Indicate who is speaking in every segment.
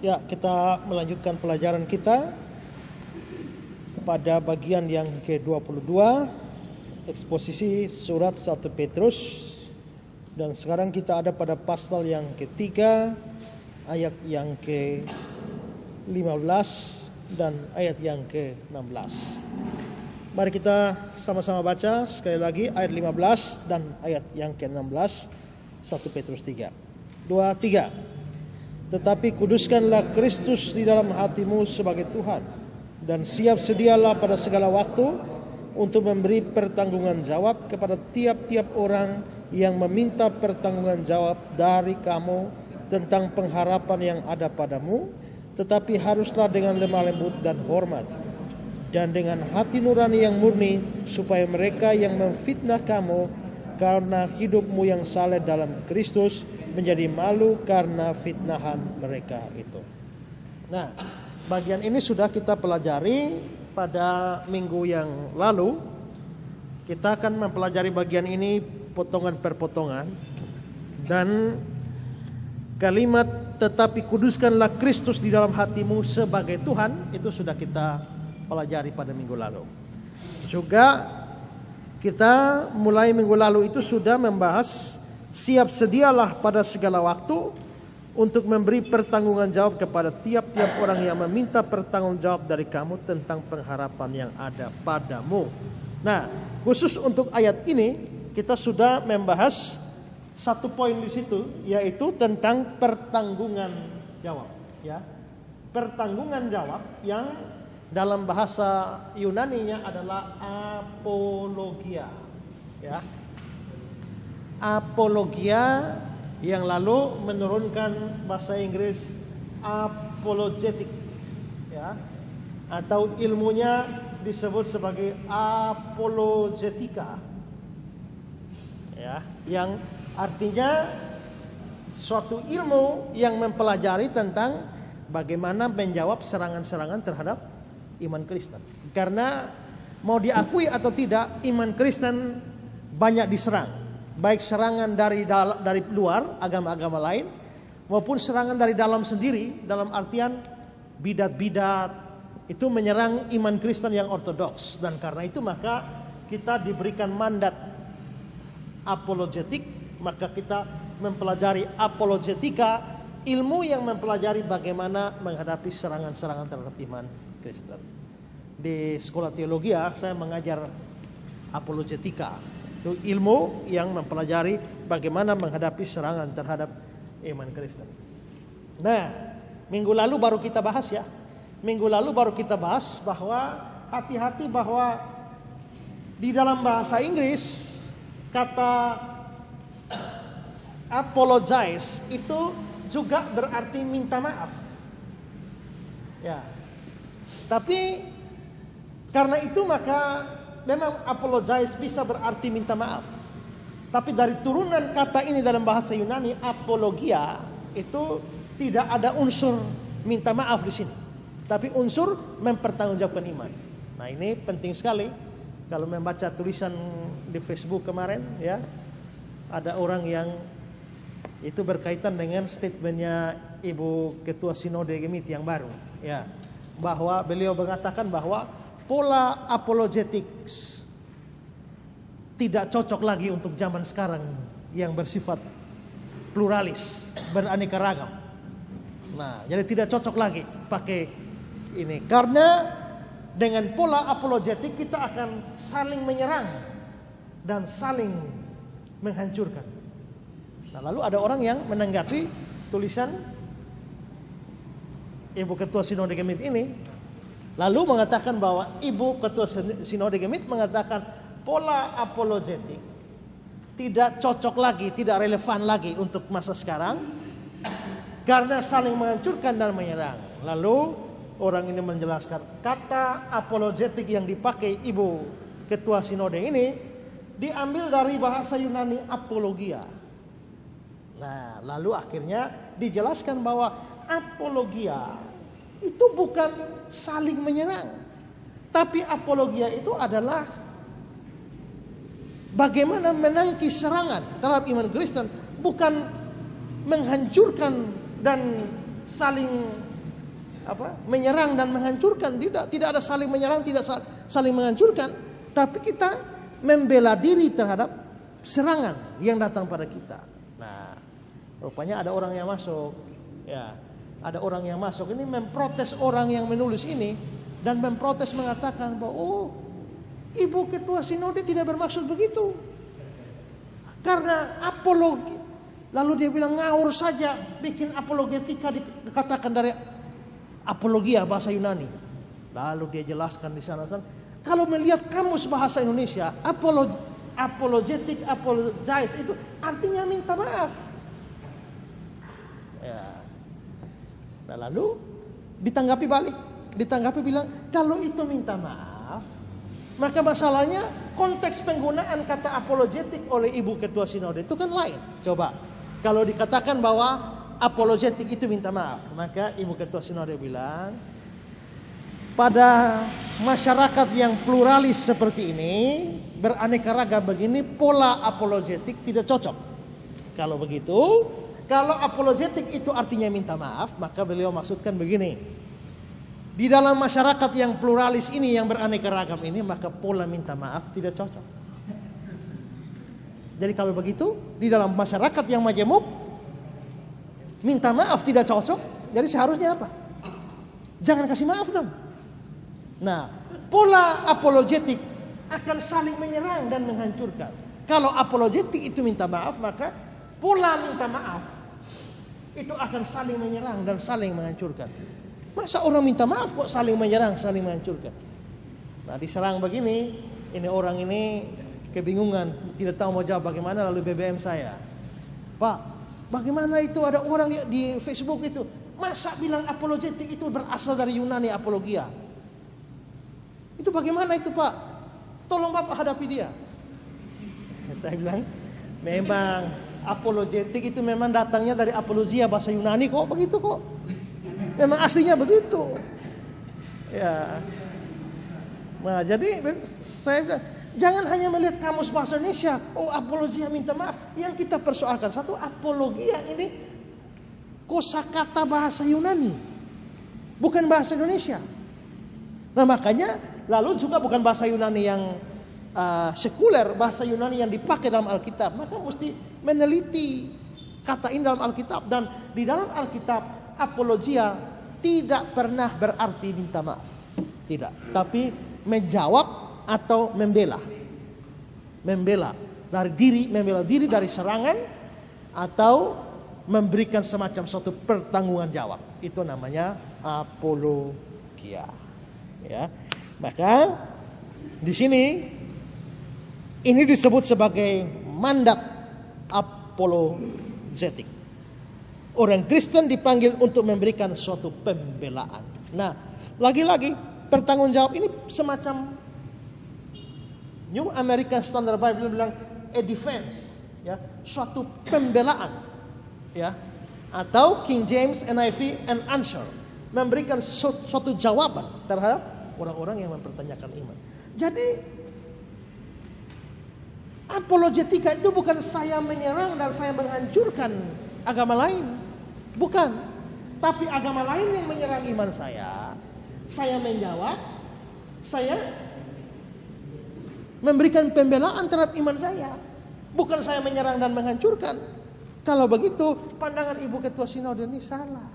Speaker 1: Ya, kita melanjutkan pelajaran kita pada bagian yang ke-22, eksposisi surat 1 Petrus. Dan sekarang kita ada pada pasal yang ketiga, ayat yang ke-15 dan ayat yang ke-16. Mari kita sama-sama baca sekali lagi ayat 15 dan ayat yang ke-16, 1 Petrus 3. 2, 3. Tetapi kuduskanlah Kristus di dalam hatimu sebagai Tuhan, dan siap sedialah pada segala waktu untuk memberi pertanggungan jawab kepada tiap-tiap orang yang meminta pertanggungan jawab dari kamu tentang pengharapan yang ada padamu, tetapi haruslah dengan lemah lembut dan hormat, dan dengan hati nurani yang murni, supaya mereka yang memfitnah kamu karena hidupmu yang saleh dalam Kristus menjadi malu karena fitnahan mereka itu. Nah, bagian ini sudah kita pelajari pada minggu yang lalu. Kita akan mempelajari bagian ini potongan per potongan. Dan kalimat tetapi kuduskanlah Kristus di dalam hatimu sebagai Tuhan, itu sudah kita pelajari pada minggu lalu. Juga kita mulai minggu lalu itu sudah membahas siap sedialah pada segala waktu untuk memberi pertanggungan jawab kepada tiap-tiap orang yang meminta pertanggung jawab dari kamu tentang pengharapan yang ada padamu. Nah, khusus untuk ayat ini kita sudah membahas satu poin di situ, yaitu tentang pertanggungan jawab, ya. Pertanggungan jawab yang dalam bahasa Yunani-nya adalah apologia, ya. Apologia yang lalu menurunkan bahasa Inggris apologetic, ya, atau ilmunya disebut sebagai apologetika, ya, yang artinya suatu ilmu yang mempelajari tentang bagaimana menjawab serangan-serangan terhadap iman Kristen. Karena mau diakui atau tidak, iman Kristen banyak diserang. Baik serangan dari luar agama-agama lain maupun serangan dari dalam sendiri, dalam artian bidat-bidat itu menyerang iman Kristen yang ortodoks. Dan karena itu maka kita diberikan mandat apologetik, maka kita mempelajari apologetika, ilmu yang mempelajari bagaimana menghadapi serangan-serangan terhadap iman Kristen. Di sekolah teologi saya mengajar apologetika. Itu ilmu yang mempelajari bagaimana menghadapi serangan terhadap iman Kristen. Nah, minggu lalu baru kita bahas, ya. Minggu lalu baru kita bahas bahwa hati-hati bahwa di dalam bahasa Inggris kata apologize itu juga berarti minta maaf. Ya. Tapi karena itu maka memang apologize bisa berarti minta maaf. Tapi dari turunan kata ini dalam bahasa Yunani, apologia, itu tidak ada unsur minta maaf di sini, tapi unsur mempertanggungjawabkan iman. Nah, ini penting sekali. Kalau membaca tulisan di Facebook kemarin, ya, ada orang yang itu berkaitan dengan statementnya Ibu Ketua Sinode Gemit yang baru, ya, bahwa beliau mengatakan bahwa pola apologetics tidak cocok lagi untuk zaman sekarang yang bersifat pluralis, beraneka ragam. Nah, jadi tidak cocok lagi pakai ini, karena dengan pola apologetik kita akan saling menyerang dan saling menghancurkan. Nah, lalu ada orang yang menanggapi tulisan Ibu Ketua Sinode Gemit ini, lalu mengatakan bahwa Ibu Ketua Sinode Gemit mengatakan pola apologetik tidak cocok lagi, tidak relevan lagi untuk masa sekarang karena saling menghancurkan dan menyerang. Lalu orang ini menjelaskan kata apologetik yang dipakai Ibu Ketua Sinode ini diambil dari bahasa Yunani apologia. Nah, lalu akhirnya dijelaskan bahwa apologia itu bukan saling menyerang, tapi apologia itu adalah bagaimana menangkis serangan terhadap iman Kristen, bukan menghancurkan dan saling menyerang dan menghancurkan. Tidak ada saling menyerang, tidak saling menghancurkan. Tapi kita membela diri terhadap serangan yang datang pada kita. Nah, rupanya ada orang yang masuk. Ya, ada orang yang masuk. Ini memprotes orang yang menulis ini dan memprotes mengatakan bahwa Ibu Ketua Sinode tidak bermaksud begitu. Karena apologi. Lalu dia bilang ngawur saja, bikin apologetika dikatakan dari apologia bahasa Yunani. Lalu dia jelaskan di sana. Kalau melihat kamus bahasa Indonesia, apologetic, apologize itu artinya minta maaf. Ya. Nah, lalu ditanggapi balik, bilang kalau itu minta maaf, maka masalahnya konteks penggunaan kata apologetik oleh Ibu Ketua Sinode itu kan lain. Coba, kalau dikatakan bahwa apologetik itu minta maaf, maka Ibu Ketua Sinode bilang, pada masyarakat yang pluralis seperti ini, beraneka ragam begini, pola apologetik tidak cocok. Kalau begitu, kalau apologetik itu artinya minta maaf, maka beliau maksudkan begini. Di dalam masyarakat yang pluralis ini, yang beraneka ragam ini, maka pola minta maaf tidak cocok. Jadi kalau begitu, di dalam masyarakat yang majemuk, minta maaf tidak cocok. Jadi seharusnya apa? Jangan kasih maaf dong. Nah, pola apologetik akan saling menyerang dan menghancurkan. Kalau apologetik itu minta maaf, maka pola minta maaf itu akan saling menyerang dan saling menghancurkan. Masa orang minta maaf kok saling menyerang, saling menghancurkan? Nah, diserang begini, ini orang ini kebingungan, tidak tahu mau jawab bagaimana. Lalu BBM saya, Pak, bagaimana itu ada orang di Facebook itu, masa bilang apologetik itu berasal dari Yunani apologia? Itu bagaimana itu, Pak? Tolong Bapak hadapi dia. Saya bilang, memang apologetik itu memang datangnya dari apologia bahasa Yunani kok, begitu kok. Memang aslinya begitu. Ya. Nah, jadi saya bilang, jangan hanya melihat kamus bahasa Indonesia. Oh, apologia minta maaf. Yang kita persoalkan satu, apologia ini kosakata bahasa Yunani, bukan bahasa Indonesia. Nah, makanya lalu juga bukan bahasa Yunani yang sekuler, bahasa Yunani yang dipakai dalam Alkitab. Maka mesti meneliti kata ini dalam Alkitab. Dan di dalam Alkitab, apologia tidak pernah berarti minta maaf. Tidak. Tapi menjawab atau membela. Membela diri dari serangan, atau memberikan semacam suatu pertanggungan jawab. Itu namanya apologia. Ya. Maka di sini ini disebut sebagai mandat apologetik. Orang Kristen dipanggil untuk memberikan suatu pembelaan. Nah, lagi-lagi pertanggungjawab ini semacam New American Standard Bible bilang a defense, ya, suatu pembelaan, ya, atau King James NIV an answer, memberikan suatu jawaban terhadap orang-orang yang mempertanyakan iman. Jadi apologetika itu bukan saya menyerang dan saya menghancurkan agama lain. Bukan. Tapi agama lain yang menyerang iman saya menjawab, saya memberikan pembelaan terhadap iman saya. Bukan saya menyerang dan menghancurkan. Kalau begitu, pandangan Ibu Ketua Sinode ini salah.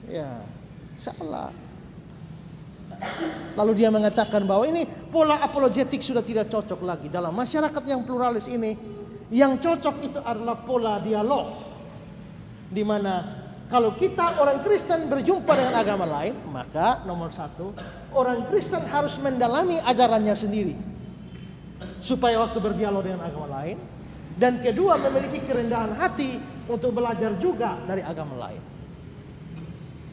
Speaker 1: Ya, salah. Lalu dia mengatakan bahwa ini pola apologetik sudah tidak cocok lagi dalam masyarakat yang pluralis ini. Yang cocok itu adalah pola dialog, di mana kalau kita orang Kristen berjumpa dengan agama lain, maka nomor satu, orang Kristen harus mendalami ajarannya sendiri supaya waktu berdialog dengan agama lain. Dan kedua, memiliki kerendahan hati untuk belajar juga dari agama lain.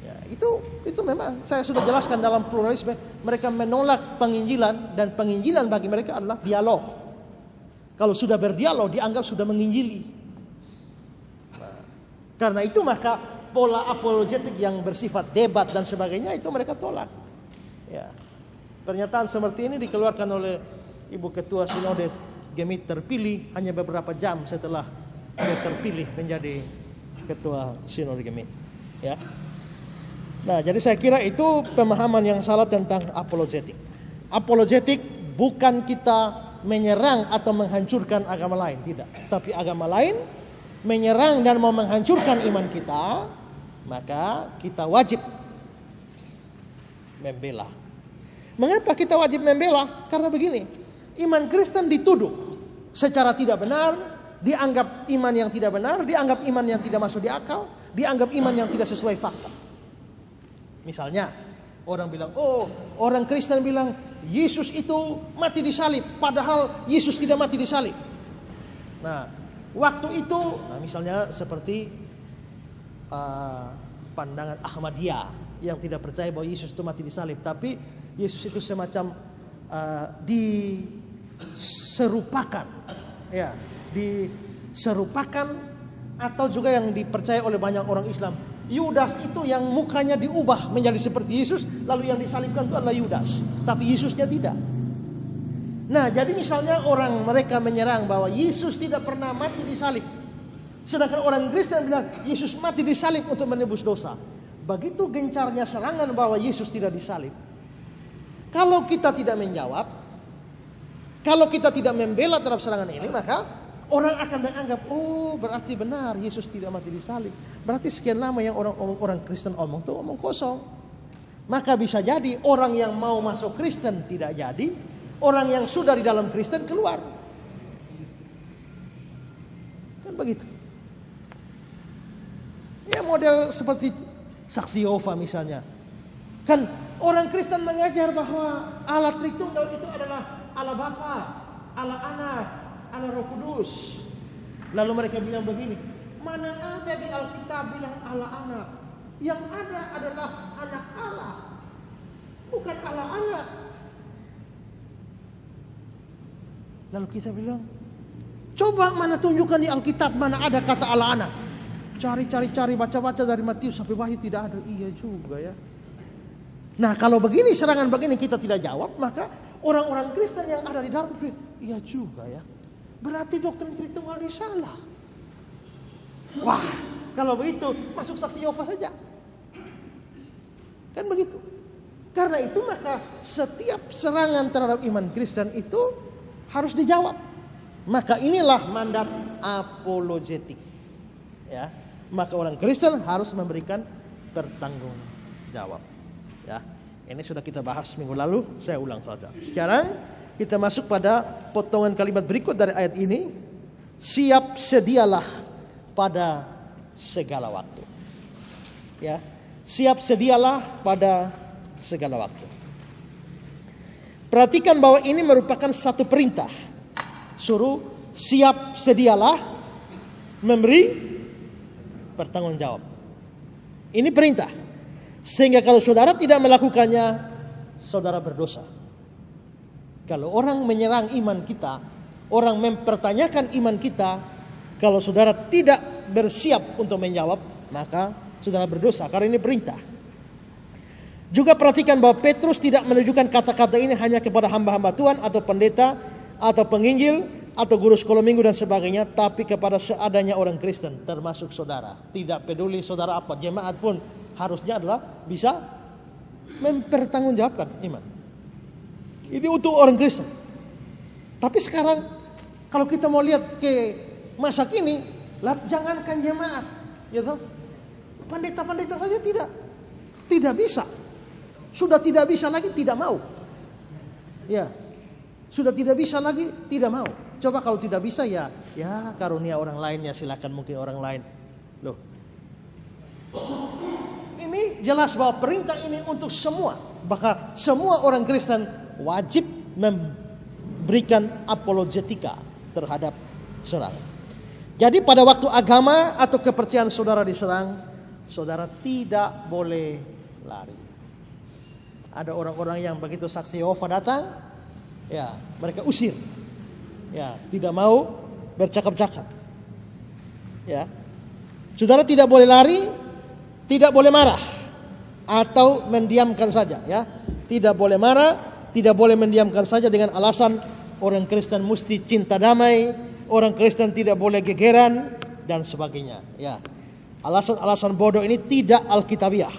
Speaker 1: Ya, itu memang saya sudah jelaskan dalam pluralisme. Mereka menolak penginjilan, dan penginjilan bagi mereka adalah dialog. Kalau sudah berdialog dianggap sudah menginjili. Nah, karena itu maka pola apologetik yang bersifat debat dan sebagainya itu mereka tolak. Ya. Pernyataan seperti ini dikeluarkan oleh Ibu Ketua Sinode Gemit terpilih hanya beberapa jam setelah dia terpilih menjadi Ketua Sinode Gemit. Ya. Nah, jadi saya kira itu pemahaman yang salah tentang apologetik. Apologetik bukan kita menyerang atau menghancurkan agama lain, tidak. Tapi agama lain menyerang dan mau menghancurkan iman kita, maka kita wajib membela. Mengapa kita wajib membela? Karena begini, iman Kristen dituduh secara tidak benar, dianggap iman yang tidak benar, dianggap iman yang tidak masuk di akal, dianggap iman yang tidak sesuai fakta. Misalnya, orang bilang, oh, orang Kristen bilang Yesus itu mati di salib, padahal Yesus tidak mati di salib. Nah, waktu itu, misalnya seperti pandangan Ahmadiyah yang tidak percaya bahwa Yesus itu mati di salib, tapi Yesus itu semacam diserupakan, ya, diserupakan, atau juga yang dipercaya oleh banyak orang Islam. Yudas itu yang mukanya diubah menjadi seperti Yesus, lalu yang disalibkan itu adalah Yudas, tapi Yesusnya tidak. Nah, jadi misalnya mereka menyerang bahwa Yesus tidak pernah mati di salib, sedangkan orang Kristen bilang Yesus mati di salib untuk menebus dosa. Begitu gencarnya serangan bahwa Yesus tidak disalib. Kalau kita tidak menjawab, kalau kita tidak membela terhadap serangan ini, maka orang akan menganggap, oh, berarti benar Yesus tidak mati di salib. Berarti sekian lama yang orang Kristen omong itu omong kosong. Maka bisa jadi orang yang mau masuk Kristen tidak jadi, orang yang sudah di dalam Kristen keluar. Kan begitu. Ya, model seperti saksi Yehova misalnya. Kan orang Kristen mengajar bahwa Allah Tritunggal itu adalah Allah Bapa, Allah Anak, Allah Roh Kudus. Lalu mereka bilang begini, mana ada di Alkitab bilang Allah Anak? Yang ada adalah Anak Allah, bukan Allah Anak. Lalu kita bilang, coba mana tunjukkan di Alkitab mana ada kata Allah Anak. Cari, baca-baca dari Matius sampai Wahyu tidak ada. Iya juga ya. Nah, kalau begini, serangan begini kita tidak jawab, maka orang-orang Kristen yang ada di dalam Kristen, iya juga ya. Berarti doktrin Tritunggal ini salah. Wah, kalau begitu masuk saksi Yehova saja. Kan begitu. Karena itu maka setiap serangan terhadap iman Kristen itu harus dijawab. Maka inilah mandat apologetik. Ya, maka orang Kristen harus memberikan pertanggungjawab. Ya, ini sudah kita bahas minggu lalu, saya ulang saja. Sekarang kita masuk pada potongan kalimat berikut dari ayat ini. Siap sedialah pada segala waktu. Ya, siap sedialah pada segala waktu. Perhatikan bahwa ini merupakan satu perintah. Suruh siap sedialah memberi pertanggungjawab. Ini perintah. Sehingga kalau saudara tidak melakukannya, saudara berdosa. Kalau orang menyerang iman kita, orang mempertanyakan iman kita, kalau saudara tidak bersiap untuk menjawab, maka saudara berdosa, karena ini perintah. Juga perhatikan bahwa Petrus tidak menunjukkan kata-kata ini hanya kepada hamba-hamba Tuhan atau pendeta atau penginjil atau guru sekolah minggu dan sebagainya, tapi kepada seadanya orang Kristen, termasuk saudara. Tidak peduli saudara apa, jemaat pun harusnya adalah bisa mempertanggungjawabkan iman. Ini untuk orang Kristen. Tapi sekarang kalau kita mau lihat ke masa kini, jangankan jemaat, ya toh, pendeta-pendeta saja tidak bisa. Sudah tidak bisa lagi, tidak mau. Ya, sudah tidak bisa lagi, tidak mau. Coba kalau tidak bisa ya karunia orang lain, ya silakan mungkin orang lain. Loh, ini jelas bahwa perintah ini untuk semua. Bahkan semua orang Kristen wajib memberikan apologetika terhadap serangan. Jadi pada waktu agama atau kepercayaan saudara diserang, saudara tidak boleh lari. Ada orang-orang yang begitu saksi Yehova datang, ya mereka usir. Ya, tidak mau bercakap-cakap. Ya. Saudara tidak boleh lari, tidak boleh marah atau mendiamkan saja, ya. Tidak boleh marah, tidak boleh mendiamkan saja dengan alasan orang Kristen mesti cinta damai, orang Kristen tidak boleh gegeran dan sebagainya, ya. Alasan-alasan bodoh ini tidak alkitabiah.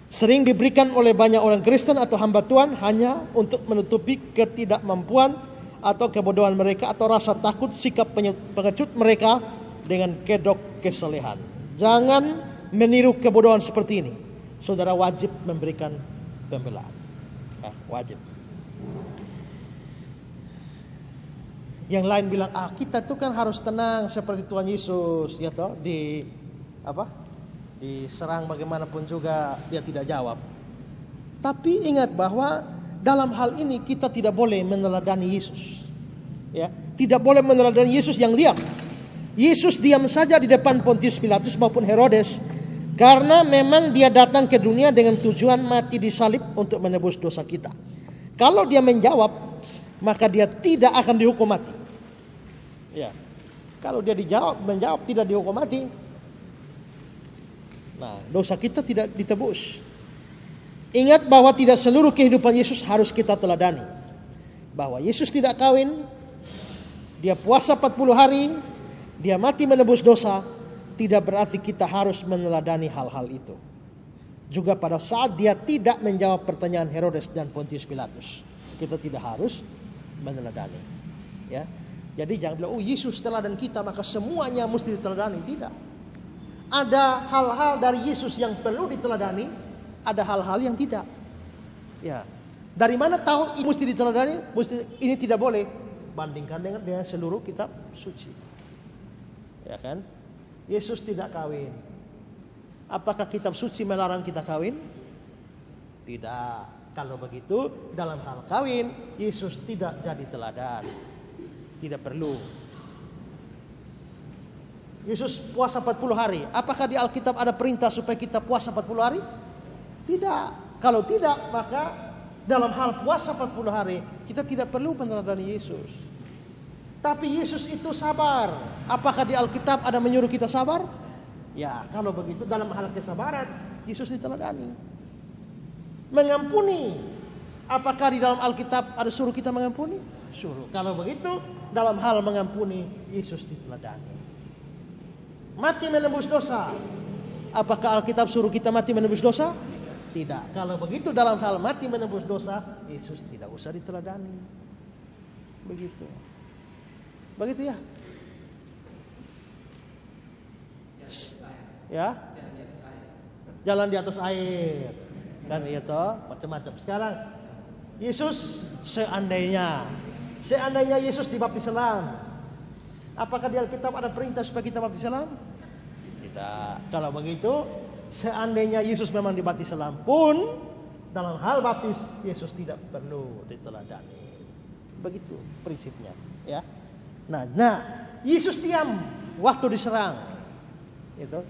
Speaker 1: Sering diberikan oleh banyak orang Kristen atau hamba Tuhan hanya untuk menutupi ketidakmampuan atau kebodohan mereka atau rasa takut sikap pengecut mereka dengan kedok kesalehan. Jangan meniru kebodohan seperti ini. Saudara wajib memberikan pembelaan. Wajib. Yang lain bilang, kita tuh kan harus tenang seperti Tuhan Yesus, ya toh, diserang bagaimanapun juga dia tidak jawab. Tapi ingat bahwa dalam hal ini kita tidak boleh meneladani Yesus. Ya, tidak boleh meneladani Yesus yang diam. Yesus diam saja di depan Pontius Pilatus maupun Herodes karena memang dia datang ke dunia dengan tujuan mati disalib untuk menebus dosa kita. Kalau dia menjawab, maka dia tidak akan dihukum mati. Ya. Kalau dia menjawab tidak dihukum mati, nah, dosa kita tidak ditebus. Ingat bahwa tidak seluruh kehidupan Yesus harus kita teladani. Bahwa Yesus tidak kawin, dia puasa 40 hari, dia mati menebus dosa, tidak berarti kita harus meneladani hal-hal itu. Juga pada saat dia tidak menjawab pertanyaan Herodes dan Pontius Pilatus, kita tidak harus meneladani. Ya. Jadi jangan bilang, Yesus teladan kita maka semuanya mesti diteladani. Tidak. Ada hal-hal dari Yesus yang perlu diteladani, ada hal-hal yang tidak. Ya. Dari mana tahu ini mesti diteladani, ini tidak boleh? Bandingkan dengan seluruh kitab suci. Ya kan? Yesus tidak kawin. Apakah kitab suci melarang kita kawin? Tidak. Kalau begitu, dalam hal kawin, Yesus tidak jadi teladan. Tidak perlu. Yesus puasa 40 hari. Apakah di Alkitab ada perintah supaya kita puasa 40 hari? Tidak. Kalau tidak, maka dalam hal puasa 40 hari, kita tidak perlu meneladani Yesus. Tapi Yesus itu sabar. Apakah di Alkitab ada menyuruh kita sabar? Ya, kalau begitu dalam hal kesabaran, Yesus diteladani. Mengampuni. Apakah di dalam Alkitab ada suruh kita mengampuni? Suruh. Kalau begitu, dalam hal mengampuni, Yesus diteladani. Mati menebus dosa. Apakah Alkitab suruh kita mati menebus dosa? Tidak. Kalau begitu dalam hal mati menebus dosa, Yesus tidak usah diteladani. Begitu. Begitu ya? Ya? Jalan di atas air. Kan itu macam-macam. Sekarang Yesus seandainya Yesus dibaptis selam, apakah di Alkitab ada perintah supaya kita baptis selam? Tidak. Kalau begitu, seandainya Yesus memang dibaptis selam pun, dalam hal baptis Yesus tidak perlu diteladani. Begitu prinsipnya, ya. Nah, Yesus diam waktu diserang. Itu.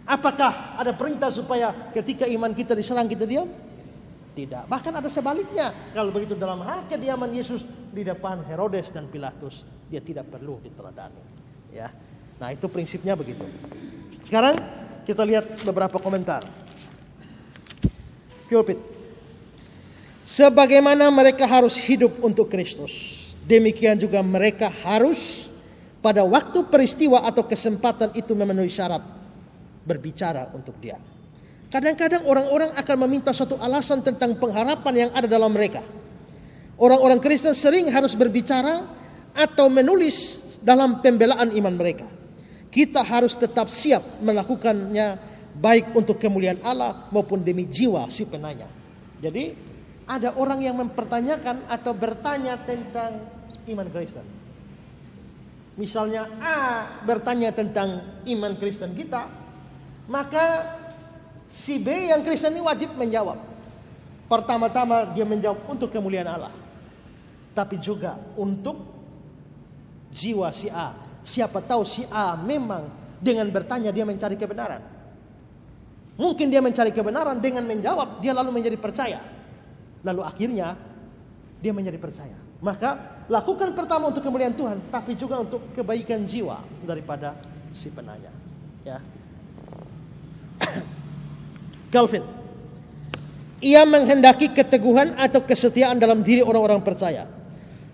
Speaker 1: Apakah ada perintah supaya ketika iman kita diserang kita diam? Tidak. Bahkan ada sebaliknya. Kalau begitu dalam hal kediaman Yesus di depan Herodes dan Pilatus, dia tidak perlu diteladani. Ya. Nah, itu prinsipnya begitu. Sekarang kita lihat beberapa komentar. Pulpit. Sebagaimana mereka harus hidup untuk Kristus, demikian juga mereka harus pada waktu peristiwa atau kesempatan itu memenuhi syarat berbicara untuk dia. Kadang-kadang orang-orang akan meminta suatu alasan tentang pengharapan yang ada dalam mereka. Orang-orang Kristen sering harus berbicara atau menulis dalam pembelaan iman mereka. Kita harus tetap siap melakukannya baik untuk kemuliaan Allah maupun demi jiwa si penanya. Jadi ada orang yang mempertanyakan atau bertanya tentang iman Kristen. Misalnya A bertanya tentang iman Kristen kita, maka si B yang Kristen ini wajib menjawab. Pertama-tama dia menjawab untuk kemuliaan Allah, tapi juga untuk jiwa si A. Siapa tahu si A memang dengan bertanya dia mencari kebenaran. Mungkin dia mencari kebenaran dengan menjawab, dia lalu menjadi percaya. Lalu akhirnya dia menjadi percaya. Maka lakukan pertama untuk kemuliaan Tuhan, tapi juga untuk kebaikan jiwa daripada si penanya. Ya. Calvin, ia menghendaki keteguhan atau kesetiaan dalam diri orang-orang percaya,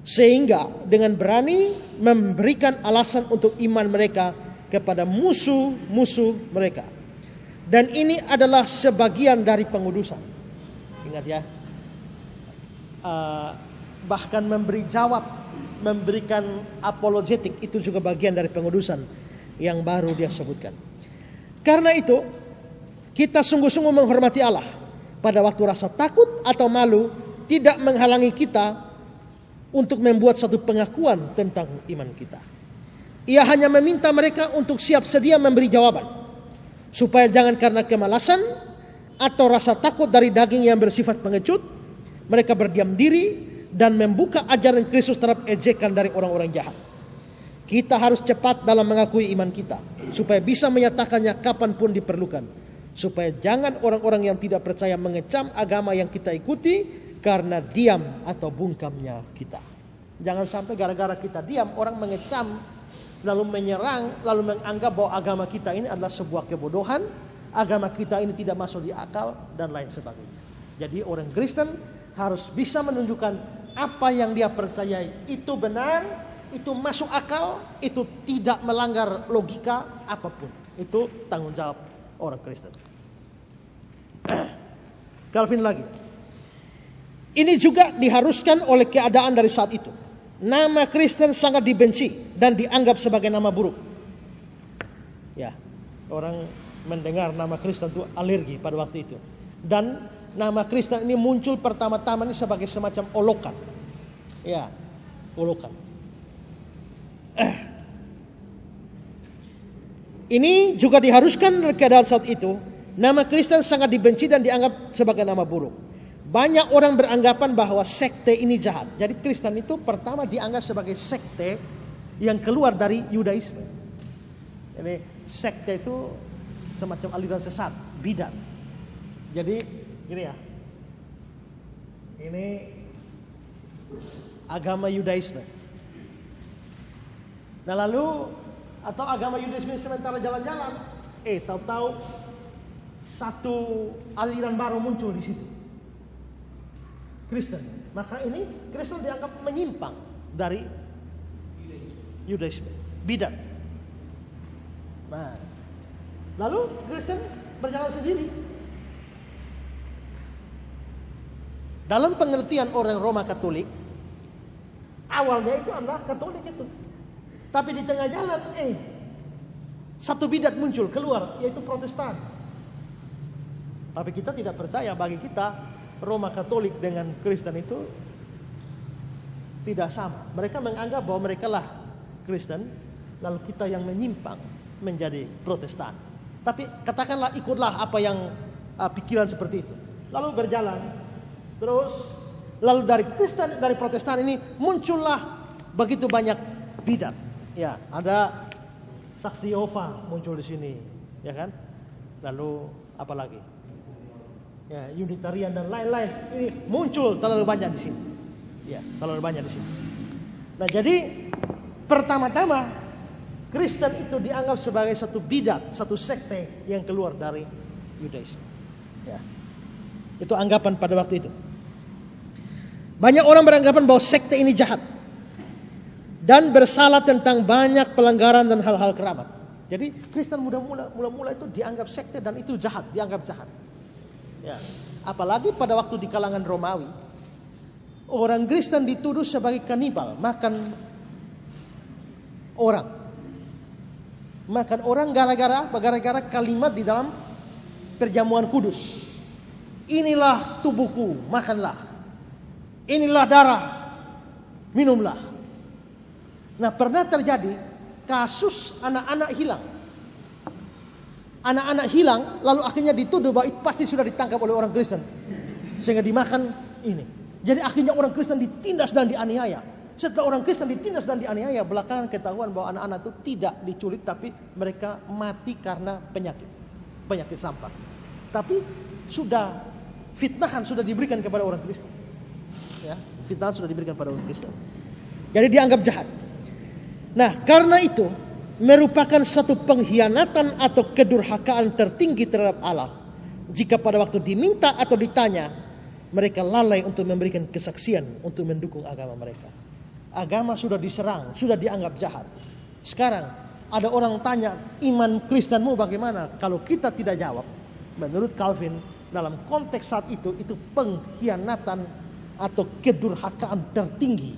Speaker 1: sehingga dengan berani memberikan alasan untuk iman mereka kepada musuh-musuh mereka. Dan ini adalah sebagian dari pengudusan. Ingat ya, bahkan memberi jawab, memberikan apologetik, itu juga bagian dari pengudusan yang baru dia sebutkan. Karena itu, kita sungguh-sungguh menghormati Allah. Pada waktu rasa takut atau malu tidak menghalangi kita untuk membuat satu pengakuan tentang iman kita. Ia hanya meminta mereka untuk siap sedia memberi jawaban, supaya jangan karena kemalasan atau rasa takut dari daging yang bersifat pengecut, mereka berdiam diri dan membuka ajaran Kristus terhadap ejekan dari orang-orang jahat. Kita harus cepat dalam mengakui iman kita, supaya bisa menyatakannya kapanpun diperlukan, supaya jangan orang-orang yang tidak percaya mengecam agama yang kita ikuti karena diam atau bungkamnya kita. Jangan sampai gara-gara kita diam, orang mengecam, lalu menyerang, lalu menganggap bahwa agama kita ini adalah sebuah kebodohan, agama kita ini tidak masuk di akal, dan lain sebagainya. Jadi orang Kristen harus bisa menunjukkan apa yang dia percayai itu benar, itu masuk akal, itu tidak melanggar logika apapun. Itu tanggung jawab orang Kristen. Calvin lagi. Ini juga diharuskan oleh keadaan dari saat itu. Nama Kristen sangat dibenci dan dianggap sebagai nama buruk. Ya, orang mendengar nama Kristen itu alergi pada waktu itu. Dan nama Kristen ini muncul pertama-tama ini sebagai semacam olokan. Ya, olokan. Ini juga diharuskan oleh keadaan saat itu. Nama Kristen sangat dibenci dan dianggap sebagai nama buruk. Banyak orang beranggapan bahwa sekte ini jahat. Jadi Kristen itu pertama dianggap sebagai sekte yang keluar dari Yudaisme. Ini sekte itu semacam aliran sesat, bidat. Jadi gini ya, ini agama Yudaisme. Nah lalu, atau agama Yudaisme sementara jalan-jalan, tahu-tahu satu aliran baru muncul di situ, Kristen. Maka ini Kristen dianggap menyimpang dari Yudaisme, bidat. Nah, lalu Kristen berjalan sendiri. Dalam pengertian orang Roma Katolik, awalnya itu adalah Katolik itu. Tapi di tengah jalan, satu bidat muncul keluar, yaitu Protestan. Tapi kita tidak percaya, bagi kita Roma Katolik dengan Kristen itu tidak sama. Mereka menganggap bahwa mereka lah Kristen, lalu kita yang menyimpang menjadi Protestan. Tapi katakanlah ikutlah apa yang pikiran seperti itu. Lalu berjalan terus, lalu dari Kristen, dari Protestan ini muncullah begitu banyak bidat. Ya, ada Saksi Yehova muncul di sini, ya kan? Lalu apa lagi? Ya, Unitarian dan lain-lain ini muncul terlalu banyak di sini. Ya, terlalu banyak di sini. Nah, jadi pertama-tama Kristen itu dianggap sebagai satu bidat, satu sekte yang keluar dari Yudaisme. Ya. Itu anggapan pada waktu itu. Banyak orang beranggapan bahwa sekte ini jahat dan bersalah tentang banyak pelanggaran dan hal-hal keramat. Jadi Kristen mula-mula itu dianggap sekte dan itu jahat, dianggap jahat. Ya, apalagi pada waktu di kalangan Romawi, orang Kristen dituduh sebagai kanibal, makan orang gara-gara kalimat di dalam perjamuan kudus. Inilah tubuhku, makanlah. Inilah darah, minumlah. Nah, pernah terjadi kasus anak-anak hilang. Anak-anak hilang, lalu akhirnya dituduh bahwa itu pasti sudah ditangkap oleh orang Kristen, sehingga dimakan ini. Jadi akhirnya orang Kristen ditindas dan dianiaya. Setelah orang Kristen ditindas dan dianiaya, belakangan ketahuan bahwa anak-anak itu tidak diculik, tapi mereka mati karena penyakit sampar. Tapi sudah fitnahan sudah diberikan kepada orang Kristen. Ya, fitnahan sudah diberikan kepada orang Kristen. Jadi dianggap jahat. Nah, karena itu merupakan satu pengkhianatan atau kedurhakaan tertinggi terhadap Allah jika pada waktu diminta atau ditanya mereka lalai untuk memberikan kesaksian untuk mendukung agama mereka. Agama sudah diserang, sudah dianggap jahat. Sekarang ada orang tanya iman Kristenmu bagaimana, kalau kita tidak jawab, menurut Calvin dalam konteks saat itu pengkhianatan atau kedurhakaan tertinggi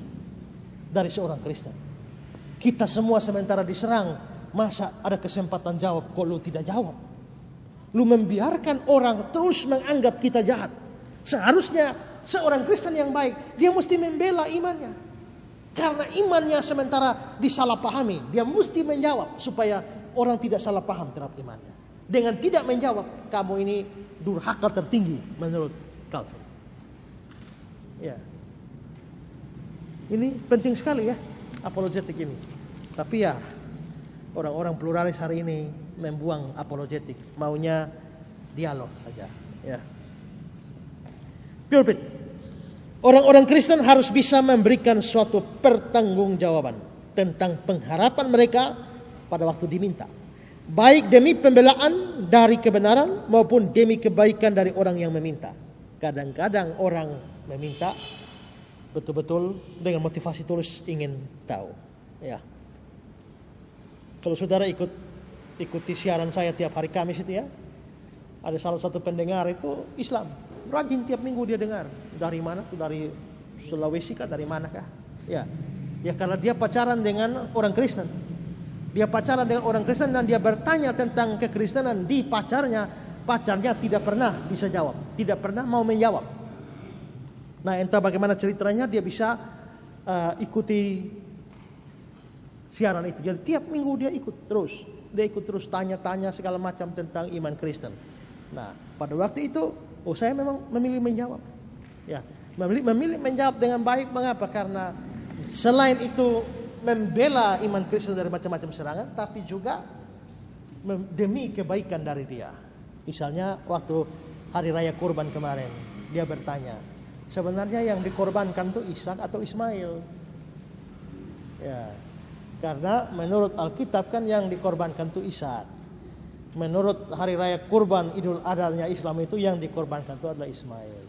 Speaker 1: dari seorang Kristen. Kita semua sementara diserang, masa ada kesempatan jawab kalau lu tidak jawab? Lu membiarkan orang terus menganggap kita jahat. Seharusnya seorang Kristen yang baik, dia mesti membela imannya. Karena imannya sementara disalahpahami, dia mesti menjawab supaya orang tidak salah paham terhadap imannya. Dengan tidak menjawab, kamu ini durhaka tertinggi menurut Calvin. Ya. Ini penting sekali ya, apologetik ini. Tapi ya, orang-orang pluralis hari ini membuang apologetik, maunya dialog saja. Ya. Pulpit. Orang-orang Kristen harus bisa memberikan suatu pertanggungjawaban tentang pengharapan mereka pada waktu diminta. Baik demi pembelaan dari kebenaran maupun demi kebaikan dari orang yang meminta. Kadang-kadang orang meminta betul-betul dengan motivasi tulus ingin tahu. Ya. Kalau saudara ikuti siaran saya tiap hari Kamis itu ya, ada salah satu pendengar itu Islam. Rajin tiap minggu dia dengar. Dari mana tuh? Dari Sulawesi kah? Dari mana kah? Ya. Ya karena dia pacaran dengan orang Kristen. Dia pacaran dengan orang Kristen dan dia bertanya tentang kekristenan di pacarnya. Pacarnya tidak pernah bisa jawab. Tidak pernah mau menjawab. Nah entah bagaimana ceritanya dia bisa ikuti siaran itu. Jadi tiap minggu dia ikut terus. Dia ikut terus tanya-tanya segala macam tentang iman Kristen. Nah pada waktu itu saya memang memilih menjawab. Ya, memilih menjawab dengan baik. Mengapa? Karena selain itu membela iman Kristen dari macam-macam serangan, tapi juga demi kebaikan dari dia. Misalnya waktu hari raya kurban kemarin, dia bertanya, sebenarnya yang dikorbankan itu Ishak atau Ismail? Ya, karena menurut Alkitab kan yang dikorbankan itu Ishak. Menurut hari raya kurban Idul Adha-nya Islam itu yang dikorbankan itu adalah Ismail.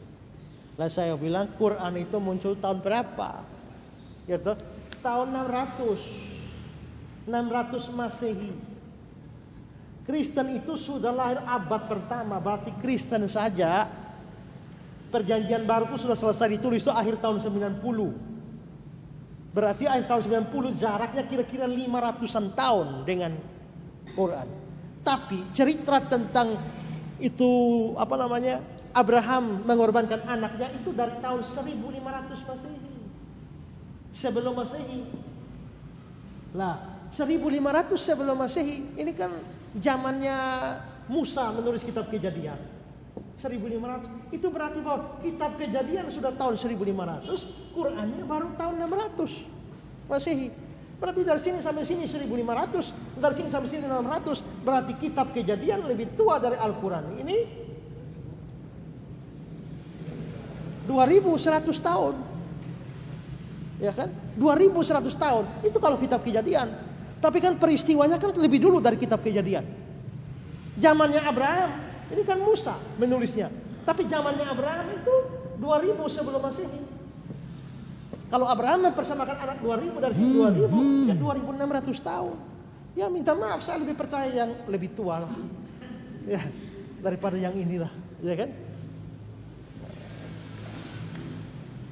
Speaker 1: Lalu saya bilang Quran itu muncul tahun berapa? Yaitu tahun 600 Masehi. Kristen itu sudah lahir abad pertama, berarti Kristen saja Perjanjian Baru itu sudah selesai ditulis itu akhir tahun 90. Berarti akhir tahun 90 jaraknya kira-kira 500-an tahun dengan Quran. Tapi cerita tentang itu Abraham mengorbankan anaknya itu dari tahun 1500 Masehi. Sebelum Masehi. Lah, 1500 sebelum Masehi ini kan zamannya Musa menulis kitab Kejadian. 1500 itu berarti bahwa kitab Kejadian sudah tahun 1500, Qurannya baru tahun 600 Masehi. Berarti dari sini sampai sini 1500, dari sini sampai sini 600. Berarti kitab Kejadian lebih tua dari Al-Quran. Ini 2100 tahun. Ya kan? 2100 tahun. Itu kalau kitab Kejadian. Tapi kan peristiwanya kan lebih dulu dari kitab Kejadian. Zamannya Abraham, ini kan Musa menulisnya. Tapi zamannya Abraham itu 2000 sebelum Masehi. Kalau Abraham mempersamakan anak 2000 dari 2000, ya 2600 tahun. Ya minta maaf, saya lebih percaya yang lebih tua lah. Ya, daripada yang inilah, ya kan?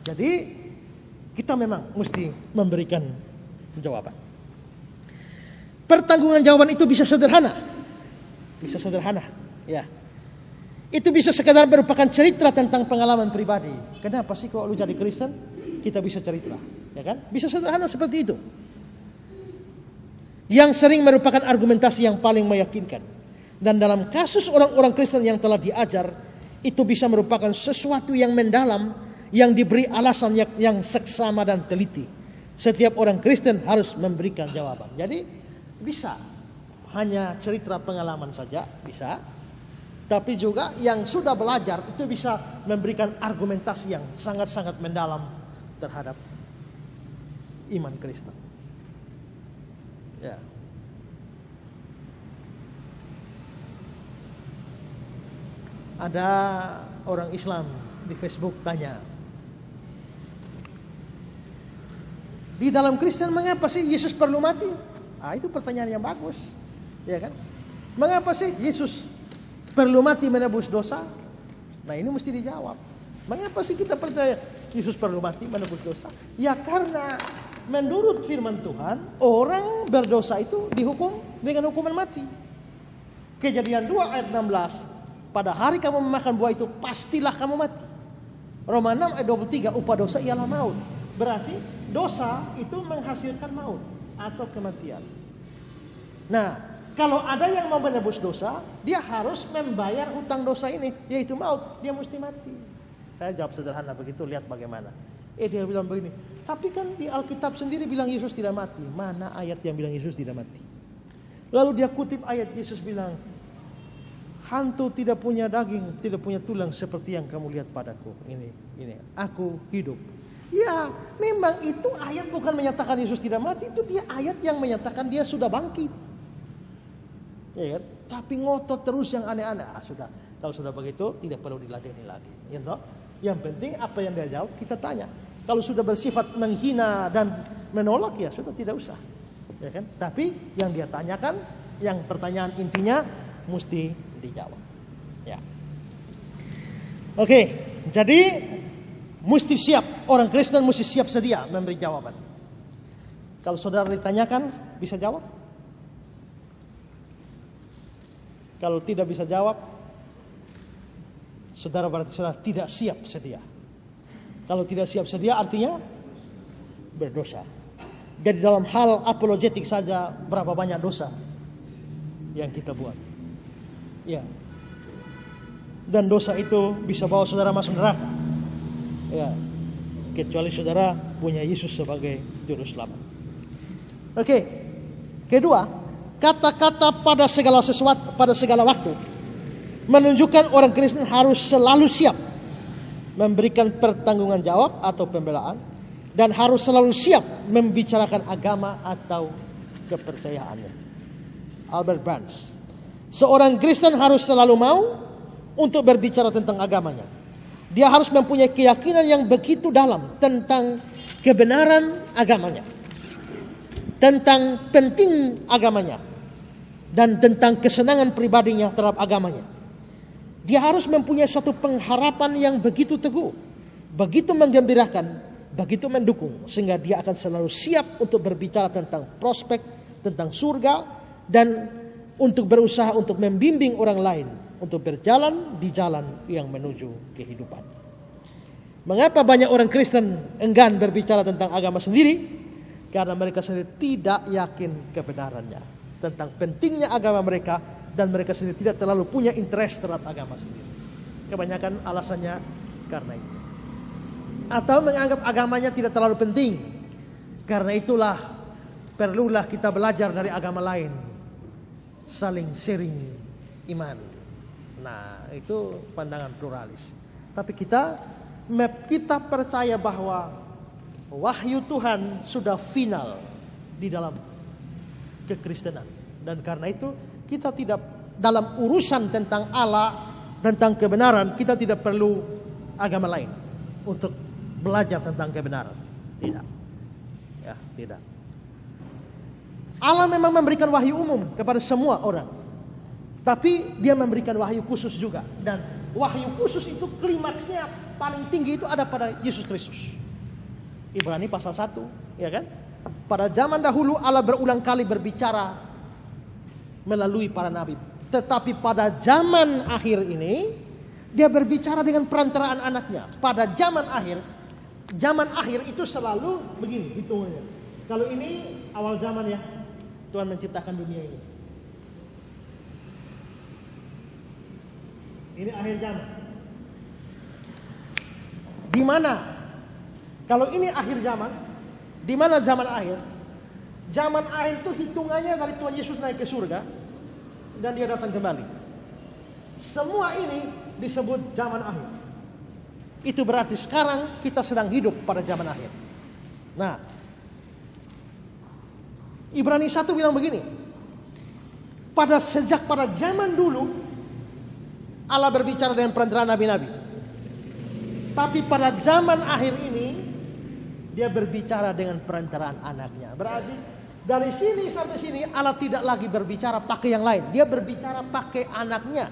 Speaker 1: Jadi kita memang mesti memberikan jawaban. Pertanggungan jawaban itu bisa sederhana. Bisa sederhana, ya. Itu bisa sekedar merupakan cerita tentang pengalaman pribadi. Kenapa sih kalau lu jadi Kristen? Kita bisa cerita, ya kan? Bisa sederhana seperti itu. Yang sering merupakan argumentasi yang paling meyakinkan. Dan dalam kasus orang-orang Kristen yang telah diajar, itu bisa merupakan sesuatu yang mendalam, yang diberi alasan yang seksama dan teliti. Setiap orang Kristen harus memberikan jawaban. Jadi bisa hanya cerita pengalaman saja, bisa. Tapi juga yang sudah belajar itu bisa memberikan argumentasi yang sangat-sangat mendalam terhadap iman Kristen. Ya. Ada orang Islam di Facebook tanya, di dalam Kristen mengapa sih Yesus perlu mati? Itu pertanyaan yang bagus, ya kan? Mengapa sih Yesus perlu mati menebus dosa? Nah, ini mesti dijawab. Mengapa sih kita percaya Yesus perlu mati menebus dosa? Ya karena menurut firman Tuhan, orang berdosa itu dihukum dengan hukuman mati. Kejadian 2 ayat 16, pada hari kamu memakan buah itu pastilah kamu mati. Roma 6 ayat 23, upah dosa ialah maut. Berarti dosa itu menghasilkan maut atau kematian. Nah, kalau ada yang mau menebus dosa, dia harus membayar hutang dosa ini, yaitu maut. Dia mesti mati. Saya jawab sederhana begitu, lihat bagaimana. Dia bilang begini, tapi kan di Alkitab sendiri bilang Yesus tidak mati. Mana ayat yang bilang Yesus tidak mati? Lalu dia kutip ayat Yesus bilang, hantu tidak punya daging, tidak punya tulang seperti yang kamu lihat padaku. Ini, aku hidup. Ya, memang itu ayat bukan menyatakan Yesus tidak mati, itu dia ayat yang menyatakan dia sudah bangkit. Ya kan? Tapi ngotot terus yang aneh-aneh. Sudah, kalau sudah begitu tidak perlu diladeni lagi. Ya, toh? Yang penting apa yang dia jawab kita tanya. Kalau sudah bersifat menghina dan menolak ya sudah tidak usah. Ya kan? Tapi yang dia tanyakan, yang pertanyaan intinya mesti dijawab. Ya. Oke, jadi mesti siap, orang Kristen mesti siap sedia memberi jawaban. Kalau saudara ditanyakan bisa jawab? Kalau tidak bisa jawab, saudara berarti saudara tidak siap sedia. Kalau tidak siap sedia artinya berdosa. Jadi dalam hal apologetik saja berapa banyak dosa yang kita buat. Ya. Dan dosa itu bisa bawa saudara masuk neraka. Ya. Kecuali saudara punya Yesus sebagai juru selamat. Oke. Kedua, kata-kata pada segala sesuatu, pada segala waktu menunjukkan orang Kristen harus selalu siap memberikan pertanggungan jawab atau pembelaan dan harus selalu siap membicarakan agama atau kepercayaannya. Albert Barnes. Seorang Kristen harus selalu mau untuk berbicara tentang agamanya. Dia harus mempunyai keyakinan yang begitu dalam tentang kebenaran agamanya, tentang penting agamanya, dan tentang kesenangan pribadinya terhadap agamanya. Dia harus mempunyai satu pengharapan yang begitu teguh, begitu menggembirakan, begitu mendukung, sehingga dia akan selalu siap untuk berbicara tentang prospek, tentang surga, dan untuk berusaha untuk membimbing orang lain untuk berjalan di jalan yang menuju kehidupan. Mengapa banyak orang Kristen enggan berbicara tentang agama sendiri? Karena mereka sendiri tidak yakin kebenarannya, tentang pentingnya agama mereka, dan mereka sendiri tidak terlalu punya interest terhadap agama sendiri. Kebanyakan alasannya karena itu. Atau menganggap agamanya tidak terlalu penting. Karena itulah perlulah kita belajar dari agama lain, saling sharing iman. Nah, itu pandangan pluralis. Tapi kita percaya bahwa wahyu Tuhan sudah final di dalam kekristenan. Dan karena itu kita tidak dalam urusan tentang Allah, tentang kebenaran, kita tidak perlu agama lain untuk belajar tentang kebenaran. Tidak. Ya, tidak. Allah memang memberikan wahyu umum kepada semua orang. Tapi dia memberikan wahyu khusus juga. Dan wahyu khusus itu klimaksnya paling tinggi itu ada pada Yesus Kristus. Ibrani pasal 1, ya kan? Pada zaman dahulu Allah berulang kali berbicara melalui para nabi. Tetapi pada zaman akhir ini dia berbicara dengan perantaraan anaknya. Pada zaman akhir itu selalu begini hitungannya. Kalau ini awal zaman ya, Tuhan menciptakan dunia ini. Ini akhir zaman. Di mana? Kalau ini akhir zaman, di mana zaman akhir? Zaman akhir itu hitungannya dari Tuhan Yesus naik ke surga dan dia datang kembali. Semua ini disebut zaman akhir. Itu berarti sekarang kita sedang hidup pada zaman akhir. Nah, Ibrani 1 bilang begini. Sejak pada zaman dulu Allah berbicara dengan perantaraan nabi-nabi. Tapi pada zaman akhir ini dia berbicara dengan perantaraan anaknya. Berarti Dari sini sampai sini Allah tidak lagi berbicara pakai yang lain. Dia berbicara pakai anaknya.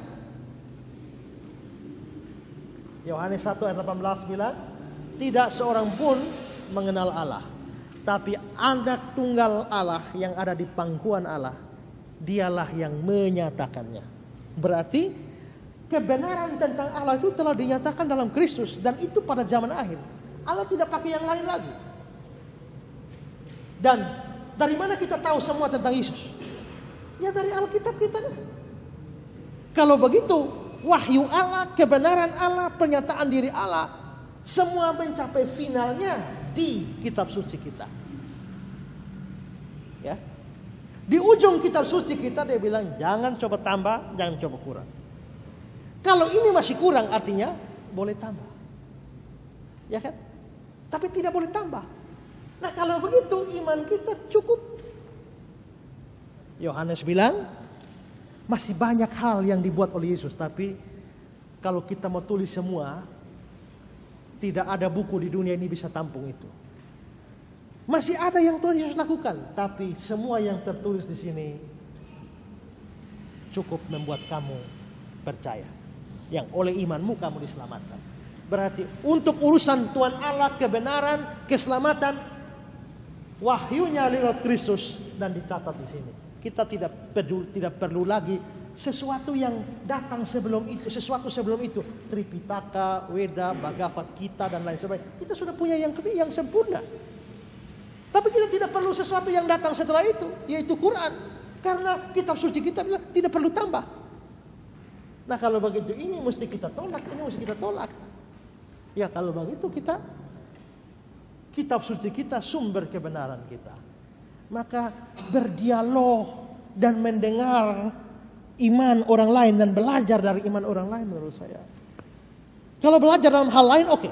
Speaker 1: Yohanes 1 ayat 18 bilang, tidak seorang pun mengenal Allah, tapi anak tunggal Allah yang ada di pangkuan Allah, dialah yang menyatakannya. Berarti kebenaran tentang Allah itu telah dinyatakan dalam Kristus, dan itu pada zaman akhir. Allah tidak pakai yang lain lagi. Dan dari mana kita tahu semua tentang Yesus? Ya dari Alkitab kita. Kalau begitu, wahyu Allah, kebenaran Allah, pernyataan diri Allah, semua mencapai finalnya di kitab suci kita. Ya. Di ujung kitab suci kita dia bilang, jangan coba tambah, jangan coba kurang. Kalau ini masih kurang, artinya boleh tambah. Ya kan? Tapi tidak boleh tambah. Nah kalau begitu iman kita cukup. Yohanes bilang, masih banyak hal yang dibuat oleh Yesus, tapi kalau kita mau tulis semua, tidak ada buku di dunia ini bisa tampung itu. Masih ada yang Tuhan Yesus lakukan, tapi semua yang tertulis di sini cukup membuat kamu percaya. Yang oleh imanmu kamu diselamatkan. Berarti untuk urusan Tuhan Allah, kebenaran, keselamatan, wahyunya lewat Kristus dan dicatat di sini. Kita tidak perlu lagi sesuatu yang datang sebelum itu, sesuatu sebelum itu. Tripitaka, Weda, Bhagavad Gita dan lain sebagainya. Kita sudah punya yang sempurna. Tapi kita tidak perlu sesuatu yang datang setelah itu, yaitu Quran. Karena kitab suci kita bilang tidak perlu tambah. Nah kalau begitu ini mesti kita tolak, ini mesti kita tolak. Ya kalau begitu kita, kitab suci kita sumber kebenaran kita. Maka berdialog dan mendengar iman orang lain dan belajar dari iman orang lain menurut saya. Kalau belajar dalam hal lain oke.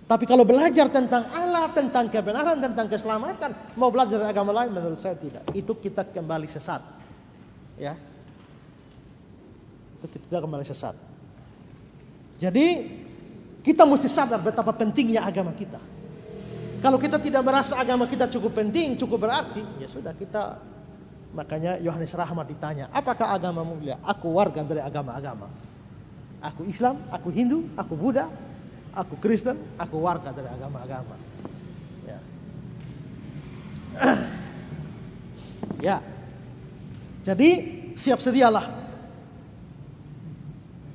Speaker 1: Tapi kalau belajar tentang Allah, tentang kebenaran, tentang keselamatan, mau belajar dari agama lain menurut saya tidak. Itu kita kembali sesat. Ya. Itu kita kembali sesat. Jadi kita mesti sadar betapa pentingnya agama kita. Kalau kita tidak merasa agama kita cukup penting, cukup berarti, ya sudah kita. Makanya Yohanes Rahmat ditanya, apakah agamamu? Bilang, aku warga dari agama-agama. Aku Islam, aku Hindu, aku Buddha, aku Kristen, aku warga dari agama-agama. Ya. Ya. Jadi siap sedialah.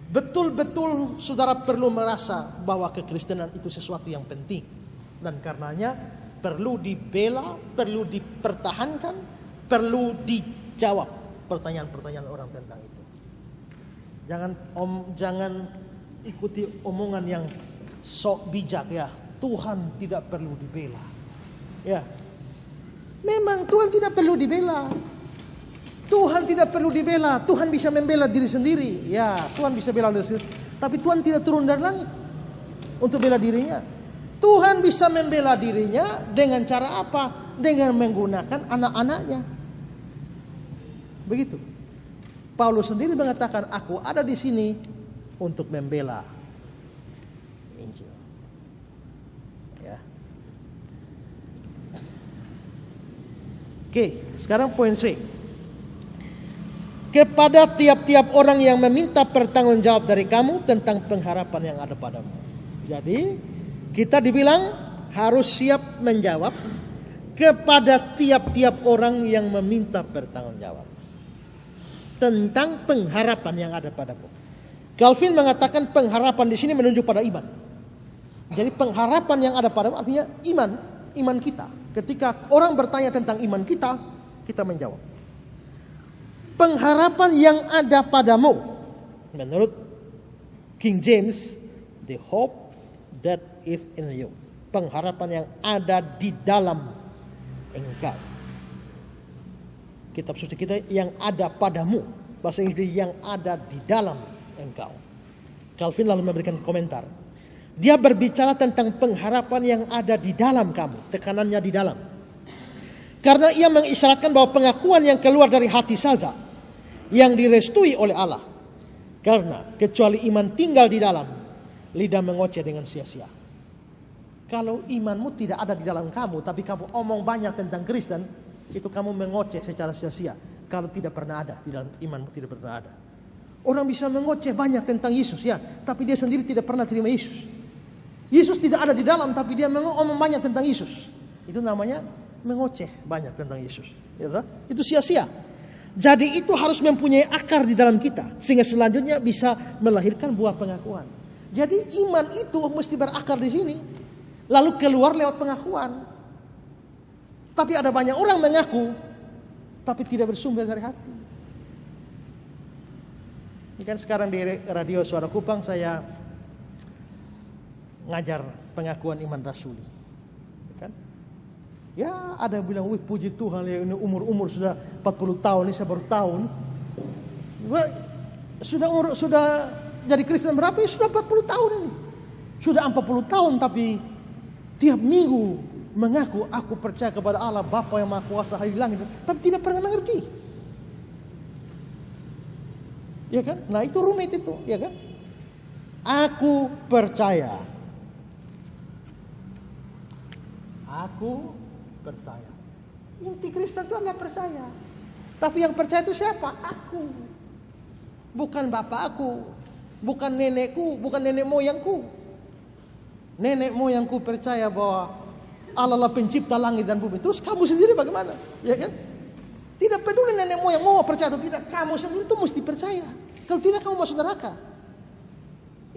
Speaker 1: Betul-betul saudara perlu merasa bahwa kekristenan itu sesuatu yang penting. Dan karenanya perlu dibela, perlu dipertahankan, perlu dijawab pertanyaan-pertanyaan orang tentang itu. Jangan ikuti omongan yang sok bijak ya. Tuhan tidak perlu dibela. Ya. Memang Tuhan tidak perlu dibela. Tuhan tidak perlu dibela. Tuhan bisa membela diri sendiri. Ya, Tuhan bisa bela diri sendiri. Tapi Tuhan tidak turun dari langit untuk bela dirinya. Tuhan bisa membela dirinya dengan cara apa? Dengan menggunakan anak-anaknya. Begitu. Paulus sendiri mengatakan, aku ada di sini untuk membela Injil. Ya. Oke, sekarang poin C. Kepada tiap-tiap orang yang meminta pertanggungjawab dari kamu tentang pengharapan yang ada padamu. Jadi kita dibilang harus siap menjawab kepada tiap-tiap orang yang meminta pertanggungjawab tentang pengharapan yang ada padamu. Calvin mengatakan pengharapan di sini menunjuk pada iman. Jadi pengharapan yang ada padamu artinya iman kita. Ketika orang bertanya tentang iman kita, kita menjawab. Pengharapan yang ada padamu, menurut King James, the hope that is in you. Pengharapan yang ada di dalam engkau. Kitab suci kita yang ada padamu. Bahasa Inggris yang ada di dalam engkau. Calvin lalu memberikan komentar. Dia berbicara tentang pengharapan yang ada di dalam kamu. Tekanannya di dalam. Karena ia mengisyaratkan bahwa pengakuan yang keluar dari hati saja yang direstui oleh Allah. Karena kecuali iman tinggal di dalam, lidah mengoceh dengan sia-sia. Kalau imanmu tidak ada di dalam kamu, tapi kamu omong banyak tentang Kristen, Itu kamu mengoceh secara sia-sia. Kalau tidak pernah ada, di dalam imanmu tidak pernah ada. Orang bisa mengoceh banyak tentang Yesus ya, tapi dia sendiri tidak pernah terima Yesus. Yesus tidak ada di dalam, tapi dia ngomong banyak tentang Yesus. Itu namanya mengoceh banyak tentang Yesus. Ya, itu sia-sia. Jadi itu harus mempunyai akar di dalam kita, sehingga selanjutnya bisa melahirkan buah pengakuan. Jadi iman itu mesti berakar di sini, lalu keluar lewat pengakuan. Tapi ada banyak orang mengaku, tapi tidak bersumber dari hati. Ini kan sekarang di radio Suara Kupang saya ngajar pengakuan iman rasuli. Kan? Ya ada yang bilang, wih puji Tuhan ya, ini umur sudah 40 tahun, ini saya baru tahun. Sudah jadi Kristen berapa ya? Sudah 40 tahun ini. Sudah 40 tahun tapi tiap minggu mengaku aku percaya kepada Allah Bapa yang Maha Kuasa hari di langit, tapi tidak pernah mengerti. Ya kan? Nah itu rumit itu, ya kan? Aku percaya. Aku percaya. Inti Kristen itu adalah percaya. Tapi yang percaya itu siapa? Aku. Bukan bapak aku, bukan nenekku, bukan nenek moyangku. Nenek moyangku percaya bahwa Allah lah pencipta langit dan bumi. Terus kamu sendiri bagaimana? Ya kan? Tidak peduli nenek moyang mau percaya atau tidak, kamu sendiri itu mesti percaya. Kalau tidak kamu masuk neraka.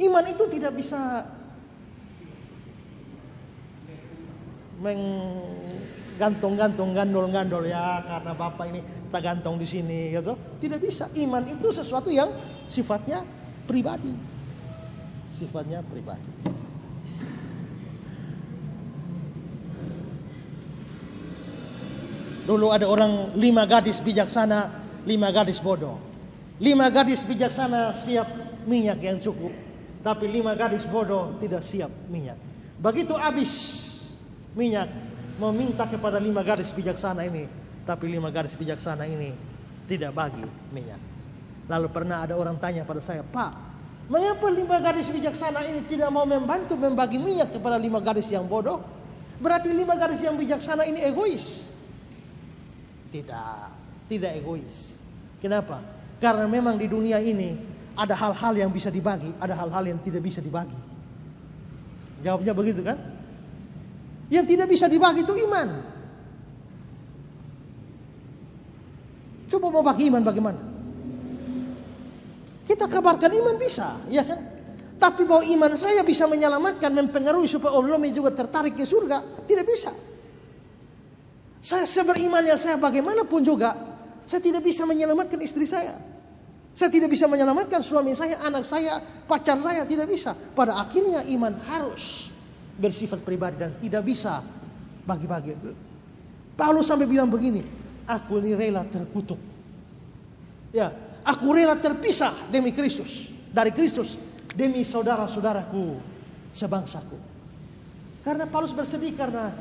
Speaker 1: Iman itu tidak bisa menggantung-gantung, gandol-gandol ya karena bapak ini tak gantung di sini gitu. Tidak bisa. Iman itu sesuatu yang sifatnya pribadi. Sifatnya pribadi. Dulu ada orang 5 gadis bijaksana, 5 gadis bodoh. 5 gadis bijaksana siap minyak yang cukup, tapi 5 gadis bodoh tidak siap minyak. Begitu habis minyak, meminta kepada 5 gadis bijaksana ini, tapi 5 gadis bijaksana ini tidak bagi minyak. Lalu pernah ada orang tanya pada saya, Pak, mengapa 5 gadis bijaksana ini tidak mau membantu membagi minyak kepada 5 gadis yang bodoh? Berarti 5 gadis yang bijaksana ini egois. Tidak egois. Kenapa? Karena memang di dunia ini ada hal-hal yang bisa dibagi, ada hal-hal yang tidak bisa dibagi. Jawabnya begitu kan? Yang tidak bisa dibagi itu iman. Coba mau bagi iman bagaimana? Kita kabarkan iman bisa, ya kan? Tapi bahwa iman saya bisa menyelamatkan, mempengaruhi supaya orang lain juga tertarik ke surga, tidak bisa. Saya beriman yang saya bagaimanapun juga, saya tidak bisa menyelamatkan istri saya. Saya tidak bisa menyelamatkan suami saya, anak saya, pacar saya, tidak bisa. Pada akhirnya iman harus bersifat pribadi dan tidak bisa bagi-bagi. Paulus sampai bilang begini, aku ini rela terkutuk. Ya, aku rela terpisah demi Kristus, dari Kristus, demi saudara-saudaraku sebangsaku. Karena Paulus bersedih karena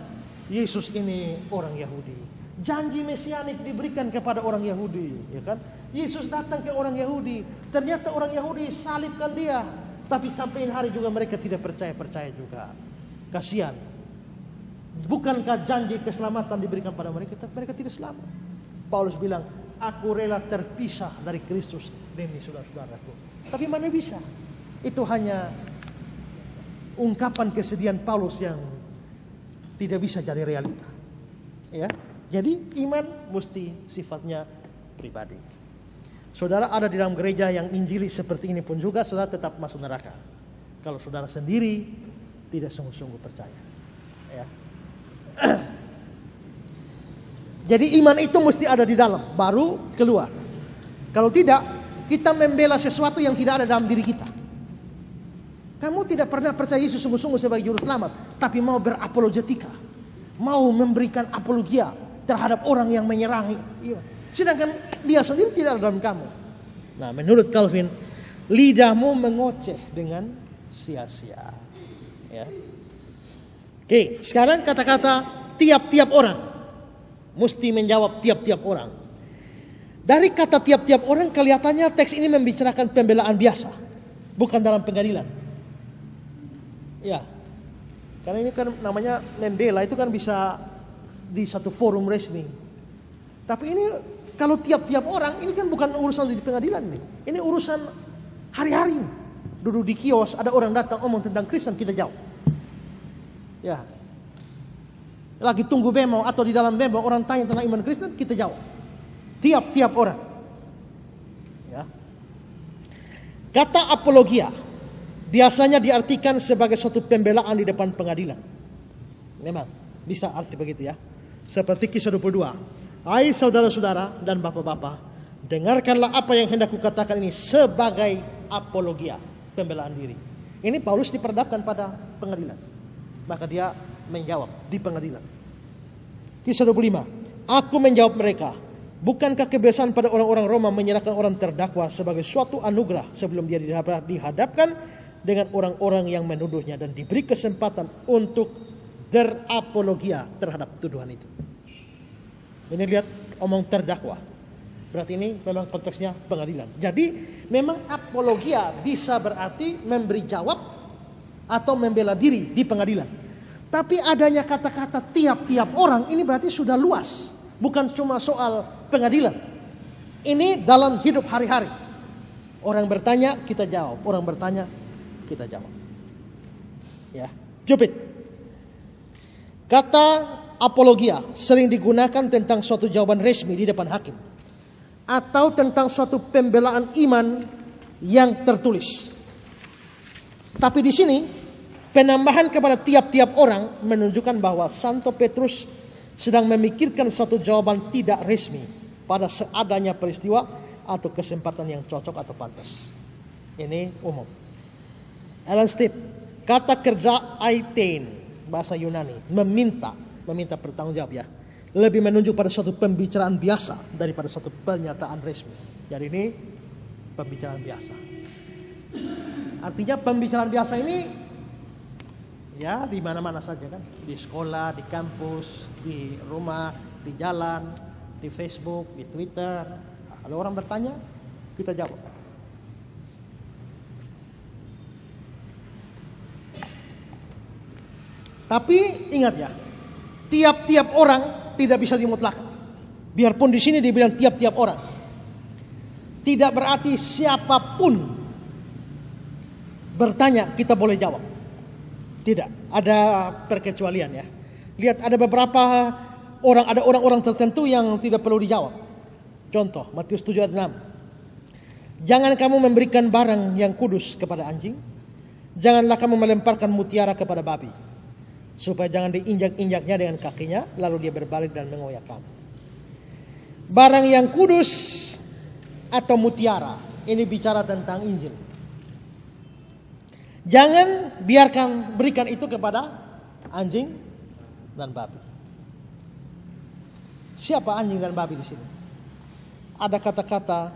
Speaker 1: Yesus ini orang Yahudi. Janji mesianik diberikan kepada orang Yahudi, ya kan? Yesus datang ke orang Yahudi. Ternyata orang Yahudi salibkan dia, tapi sampai hari juga mereka tidak percaya juga. Kasihan. Bukankah janji keselamatan diberikan pada mereka, tapi mereka tidak selamat. Paulus bilang, aku rela terpisah dari Kristus demi saudara-saudaraku. Tapi mana bisa? Itu hanya ungkapan kesedihan Paulus yang tidak bisa jadi realita. Ya, jadi iman mesti sifatnya pribadi. Saudara ada di dalam gereja yang injili seperti ini pun juga, saudara tetap masuk neraka. Kalau saudara sendiri tidak sungguh-sungguh percaya. Ya. Jadi iman itu mesti ada di dalam, baru keluar. Kalau tidak, kita membela sesuatu yang tidak ada dalam diri kita. Kamu tidak pernah percaya Yesus sungguh-sungguh sebagai juru selamat, tapi mau berapologetika, mau memberikan apologia terhadap orang yang menyerangi. Sedangkan dia sendiri tidak ada dalam kamu. Nah, menurut Calvin, lidahmu mengoceh dengan sia-sia. Ya. Oke, sekarang kata-kata tiap-tiap orang mesti menjawab tiap-tiap orang. Dari kata tiap-tiap orang kelihatannya teks ini membicarakan pembelaan biasa, bukan dalam pengadilan. Ya, karena ini kan namanya membela, itu kan bisa di satu forum resmi. Tapi ini kalau tiap-tiap orang, ini kan bukan urusan di pengadilan nih. Ini urusan hari-hari nih. Duduk di kios, ada orang datang omong tentang Kristen, kita jawab. Ya. Lagi tunggu bemo atau di dalam bemo orang tanya tentang iman Kristen, kita jawab. Tiap-tiap orang. Ya. Kata apologia biasanya diartikan sebagai suatu pembelaan di depan pengadilan. Memang bisa arti begitu ya. Seperti Kisah 22. Hai saudara-saudara dan bapak-bapak, dengarkanlah apa yang hendak kukatakan ini sebagai apologia, pembelaan diri. Ini Paulus diperhadapkan pada pengadilan. Maka dia menjawab di pengadilan. Kisah 25. Aku menjawab mereka, bukankah kebiasaan pada orang-orang Roma menyerahkan orang terdakwa sebagai suatu anugerah sebelum dia dihadapkan dengan orang-orang yang menuduhnya dan diberi kesempatan untuk berapologia terhadap tuduhan itu. Ini lihat omong terdakwa. Berarti ini memang konteksnya pengadilan. Jadi memang apologia bisa berarti memberi jawab atau membela diri di pengadilan. Tapi adanya kata-kata tiap-tiap orang ini berarti sudah luas. Bukan cuma soal pengadilan. Ini dalam hidup hari-hari. Orang bertanya, kita jawab. Orang bertanya, kita jawab. Ya, jupit. Kata apologia sering digunakan tentang suatu jawaban resmi di depan hakim. Atau tentang suatu pembelaan iman yang tertulis. Tapi di sini penambahan kepada tiap-tiap orang menunjukkan bahwa Santo Petrus sedang memikirkan satu jawaban tidak resmi pada seadanya peristiwa atau kesempatan yang cocok atau pantas. Ini umum. Alan Stipp, kata kerja aithein, bahasa Yunani, meminta bertanggung jawab ya. Lebih menunjuk pada suatu pembicaraan biasa daripada satu pernyataan resmi. Jadi ini pembicaraan biasa. Artinya pembicaraan biasa ini ya di mana-mana saja kan, di sekolah, di kampus, di rumah, di jalan, di Facebook, di Twitter. Kalau orang bertanya, kita jawab. Tapi ingat ya, tiap-tiap orang tidak bisa dimutlakan. Biarpun di sini dibilang tiap-tiap orang, tidak berarti siapapun bertanya kita boleh jawab. Tidak, ada perkecualian ya. Lihat ada beberapa orang, ada orang-orang tertentu yang tidak perlu dijawab. Contoh, Matius 7 ayat 6. Jangan kamu memberikan barang yang kudus kepada anjing. Janganlah kamu melemparkan mutiara kepada babi, supaya jangan diinjak-injaknya dengan kakinya, lalu dia berbalik dan mengoyak kamu. Barang yang kudus atau mutiara, ini bicara tentang Injil. Jangan berikan itu kepada anjing dan babi. Siapa anjing dan babi di sini? Ada kata-kata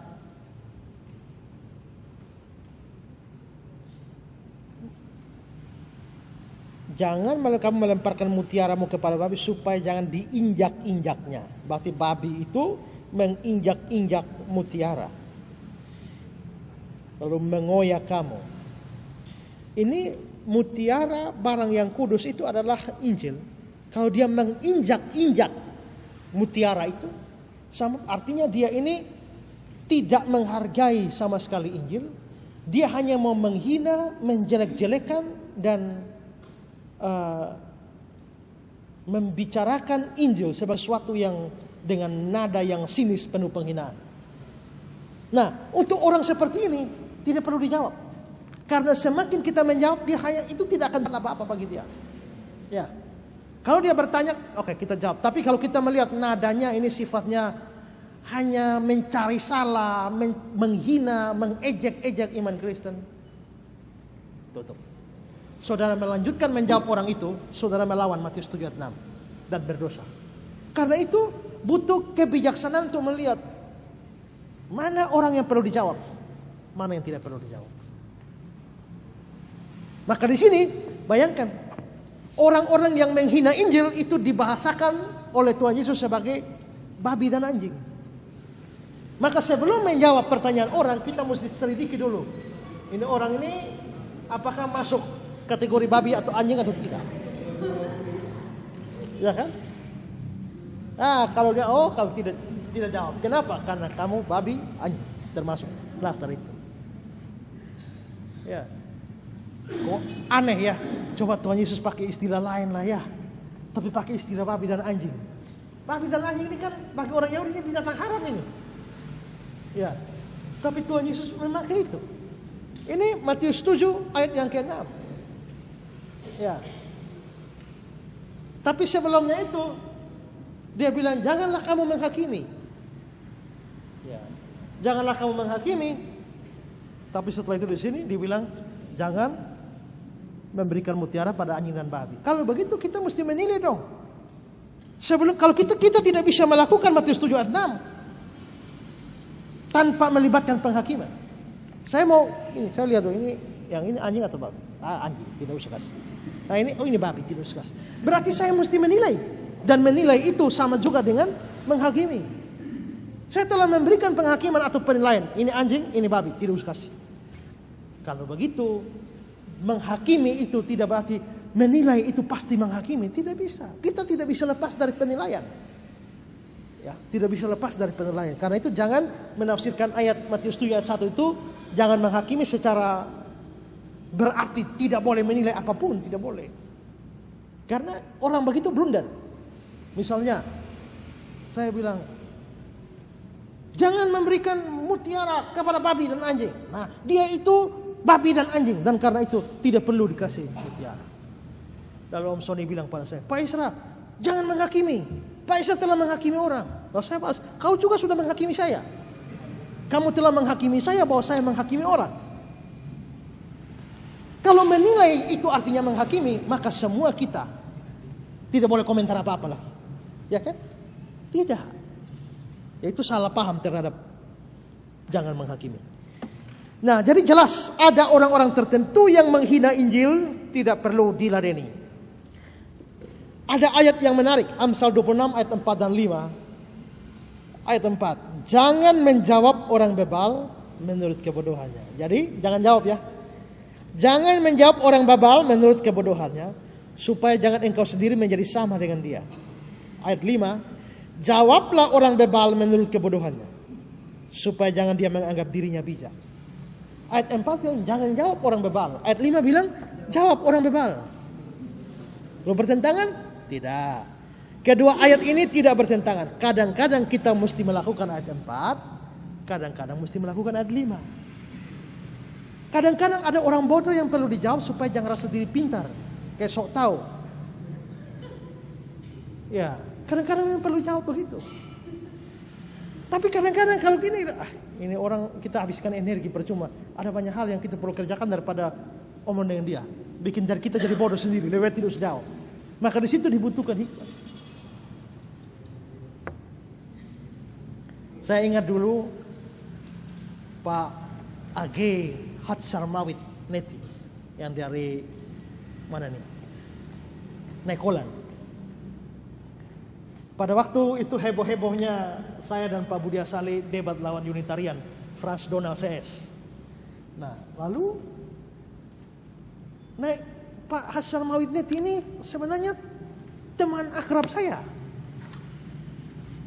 Speaker 1: jangan kamu melemparkan mutiaramu kepada babi supaya jangan diinjak-injaknya. Berarti babi itu menginjak-injak mutiara, lalu mengoyak kamu. Ini mutiara, barang yang kudus itu adalah Injil. Kalau dia menginjak-injak mutiara itu, artinya dia ini tidak menghargai sama sekali Injil. Dia hanya mau menghina, menjelek-jelekan dan membicarakan Injil sebagai sesuatu yang dengan nada yang sinis penuh penghinaan. Nah, untuk orang seperti ini tidak perlu dijawab. Karena semakin kita menjawab, dia hanya itu tidak akan apa-apa bagi dia. Ya. Kalau dia bertanya, oke, kita jawab. Tapi kalau kita melihat nadanya ini sifatnya hanya mencari salah, menghina, mengejek-ejek iman Kristen, tutup. Saudara melanjutkan menjawab orang itu, saudara melawan Matius 7 ayat 6 dan berdosa. Karena itu butuh kebijaksanaan untuk melihat mana orang yang perlu dijawab, mana yang tidak perlu dijawab. Maka di sini bayangkan orang-orang yang menghina Injil itu dibahasakan oleh Tuhan Yesus sebagai babi dan anjing. Maka sebelum menjawab pertanyaan orang, kita mesti selidiki dulu. Ini orang ini apakah masuk kategori babi atau anjing atau tidak? Ya kan? Kalau dia kalau tidak tidak jawab. Kenapa? Karena kamu babi, anjing, termasuk daftar itu. Ya. Kok aneh ya? Coba Tuhan Yesus pakai istilah lain lah ya. Tapi pakai istilah babi dan anjing. Babi dan anjing ini kan bagi orang Yahudi ini binatang haram ini. Ya. Tapi Tuhan Yesus memakai itu. Ini Matius 7 ayat yang ke-6. Ya. Tapi sebelumnya itu dia bilang janganlah kamu menghakimi. Ya. Janganlah kamu menghakimi. Tapi setelah itu di sini dibilang jangan memberikan mutiara pada anjing dan babi. Kalau begitu kita mesti menilai dong. Kalau kita tidak bisa melakukan Matius 7 ayat 6 tanpa melibatkan penghakiman. Saya lihat dong ini yang ini anjing atau babi? Anjing, tidak usah kasih. Nah ini babi, tidak usah kasih. Berarti saya mesti menilai, dan menilai itu sama juga dengan menghakimi. Saya telah memberikan penghakiman atau penilaian. Ini anjing, ini babi, tidak usah kasih. Kalau begitu, menghakimi itu tidak berarti menilai itu pasti menghakimi. Tidak bisa. Kita tidak bisa lepas dari penilaian. Ya, tidak bisa lepas dari penilaian. Karena itu jangan menafsirkan ayat Matius 7 ayat 1 itu jangan menghakimi secara berarti tidak boleh menilai apapun, tidak boleh. Karena orang begitu blunder. Misalnya saya bilang jangan memberikan mutiara kepada babi dan anjing. Nah, dia itu babi dan anjing, dan karena itu tidak perlu dikasih mutiara. Lalu Om Sony bilang pada saya, Pak Isra, jangan menghakimi. Pak Isra telah menghakimi orang. Lalu saya balas, kau juga sudah menghakimi saya. Kamu telah menghakimi saya bahwa saya menghakimi orang. Kalau menilai itu artinya menghakimi, maka semua kita tidak boleh komentar apa-apa lagi. Ya kan? Tidak. Yaitu salah paham terhadap jangan menghakimi. Nah, jadi jelas ada orang-orang tertentu yang menghina Injil tidak perlu diladeni. Ada ayat yang menarik, Amsal 26 ayat 4 dan 5. Ayat 4, jangan menjawab orang bebal menurut kebodohannya. Jadi jangan jawab ya. Jangan menjawab orang bebal menurut kebodohannya, supaya jangan engkau sendiri menjadi sama dengan dia. Ayat 5, jawablah orang bebal menurut kebodohannya, supaya jangan dia menganggap dirinya bijak. Ayat 4 bilang jangan jawab orang bebal. Ayat 5 bilang jawab orang bebal. Lo bertentangan? Tidak. Kedua ayat ini tidak bertentangan. Kadang-kadang kita mesti melakukan ayat 4, kadang-kadang mesti melakukan ayat 5. Kadang-kadang ada orang bodoh yang perlu dijawab supaya jangan rasa diri pintar, kayak sok tahu. Ya, kadang-kadang memang perlu jawab begitu. Tapi kadang-kadang kalau gini, ini orang kita habiskan energi percuma. Ada banyak hal yang kita perlu kerjakan daripada omong dengan dia. Bikin diri kita jadi bodoh sendiri, lewat tidak sejauh. Maka di situ dibutuhkan hikmah. Saya ingat dulu Pak AG Hatsarmawit Neti yang dari mana nih? Nekolan. Pada waktu itu heboh-hebohnya saya dan Pak Budia Saleh debat lawan Unitarian, Frans Donald CS. Nah, lalu Pak Hatsarmawit Neti ini sebenarnya teman akrab saya.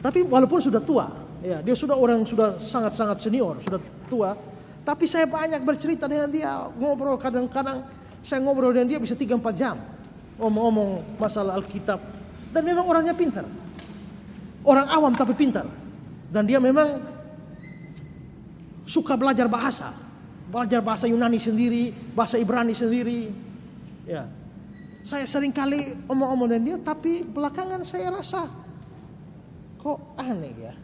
Speaker 1: Tapi walaupun sudah tua, ya, dia sudah sangat-sangat senior, sudah tua. Tapi saya banyak bercerita dengan dia, ngobrol kadang-kadang saya ngobrol dengan dia bisa 3-4 jam. Ngomong-ngomong masalah Alkitab. Dan memang orangnya pintar. Orang awam tapi pintar. Dan dia memang suka belajar bahasa. Belajar bahasa Yunani sendiri, bahasa Ibrani sendiri. Ya. Saya sering kali omong-omong dengan dia, tapi belakangan saya rasa kok aneh ya.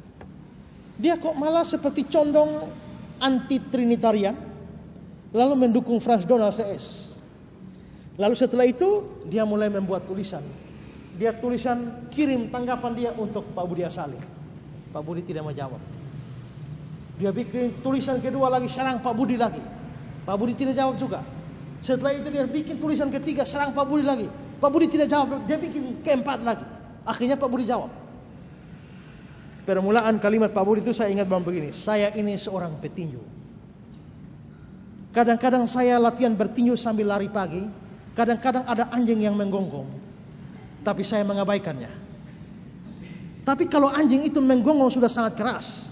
Speaker 1: Dia kok malah seperti condong anti-trinitarian, lalu mendukung Frans Donald CS. Lalu setelah itu dia mulai membuat tulisan. Dia tulisan kirim tanggapan dia untuk Pak Budia Saleh. Pak Budi tidak menjawab. Dia bikin tulisan kedua lagi, serang Pak Budi lagi. Pak Budi tidak jawab juga. Setelah itu dia bikin tulisan ketiga, serang Pak Budi lagi. Pak Budi tidak jawab. Dia bikin keempat lagi. Akhirnya Pak Budi jawab. Permulaan kalimat Pak Budi itu saya ingat begini. Saya ini seorang petinju. Kadang-kadang saya latihan bertinju sambil lari pagi. Kadang-kadang ada anjing yang menggonggong. Tapi saya mengabaikannya. Tapi kalau anjing itu menggonggong sudah sangat keras,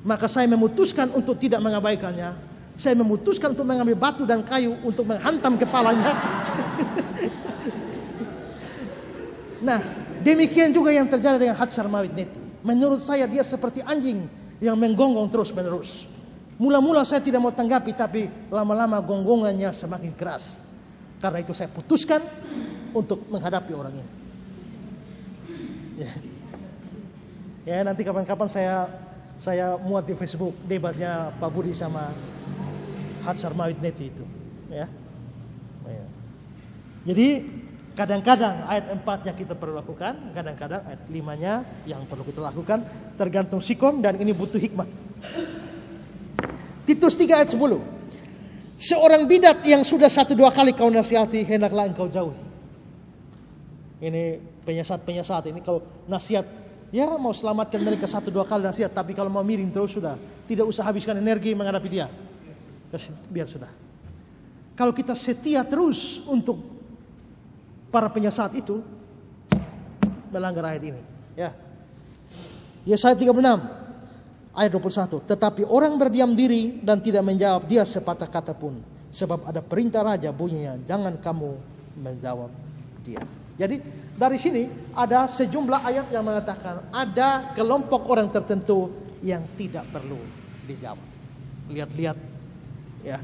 Speaker 1: maka saya memutuskan untuk tidak mengabaikannya. Saya memutuskan untuk mengambil batu dan kayu untuk menghantam kepalanya. Nah, demikian juga yang terjadi dengan Hatshar Mawid Neti. Menurut saya dia seperti anjing yang menggonggong terus menerus. Mula-mula saya tidak mau tanggapi, tapi lama-lama gonggongannya semakin keras. Karena itu saya putuskan untuk menghadapi orang ini. Ya, nanti kapan-kapan saya muat di Facebook debatnya Pak Budi sama Hatshar Mawid Neti itu. Ya. Jadi kadang-kadang ayat 4-nya kita perlu lakukan, kadang-kadang ayat 5-nya yang perlu kita lakukan, tergantung sikon dan ini butuh hikmah. Titus 3 ayat 10. Seorang bidat yang sudah 1-2 kali kau nasihati, hendaklah engkau jauhi. Ini penyesat ini kalau nasihat, ya mau selamatkan mereka 1-2 kali nasihat, tapi kalau mau miring terus sudah, tidak usah habiskan energi menghadapi dia. Biar sudah. Kalau kita setia terus untuk para penyesat itu, melanggar ayat ini. Ya. Yesaya 36 ayat 21. Tetapi orang berdiam diri dan tidak menjawab dia sepatah kata pun, sebab ada perintah raja bunyinya, jangan kamu menjawab dia. Jadi dari sini ada sejumlah ayat yang mengatakan ada kelompok orang tertentu yang tidak perlu dijawab. Lihat-lihat, ya.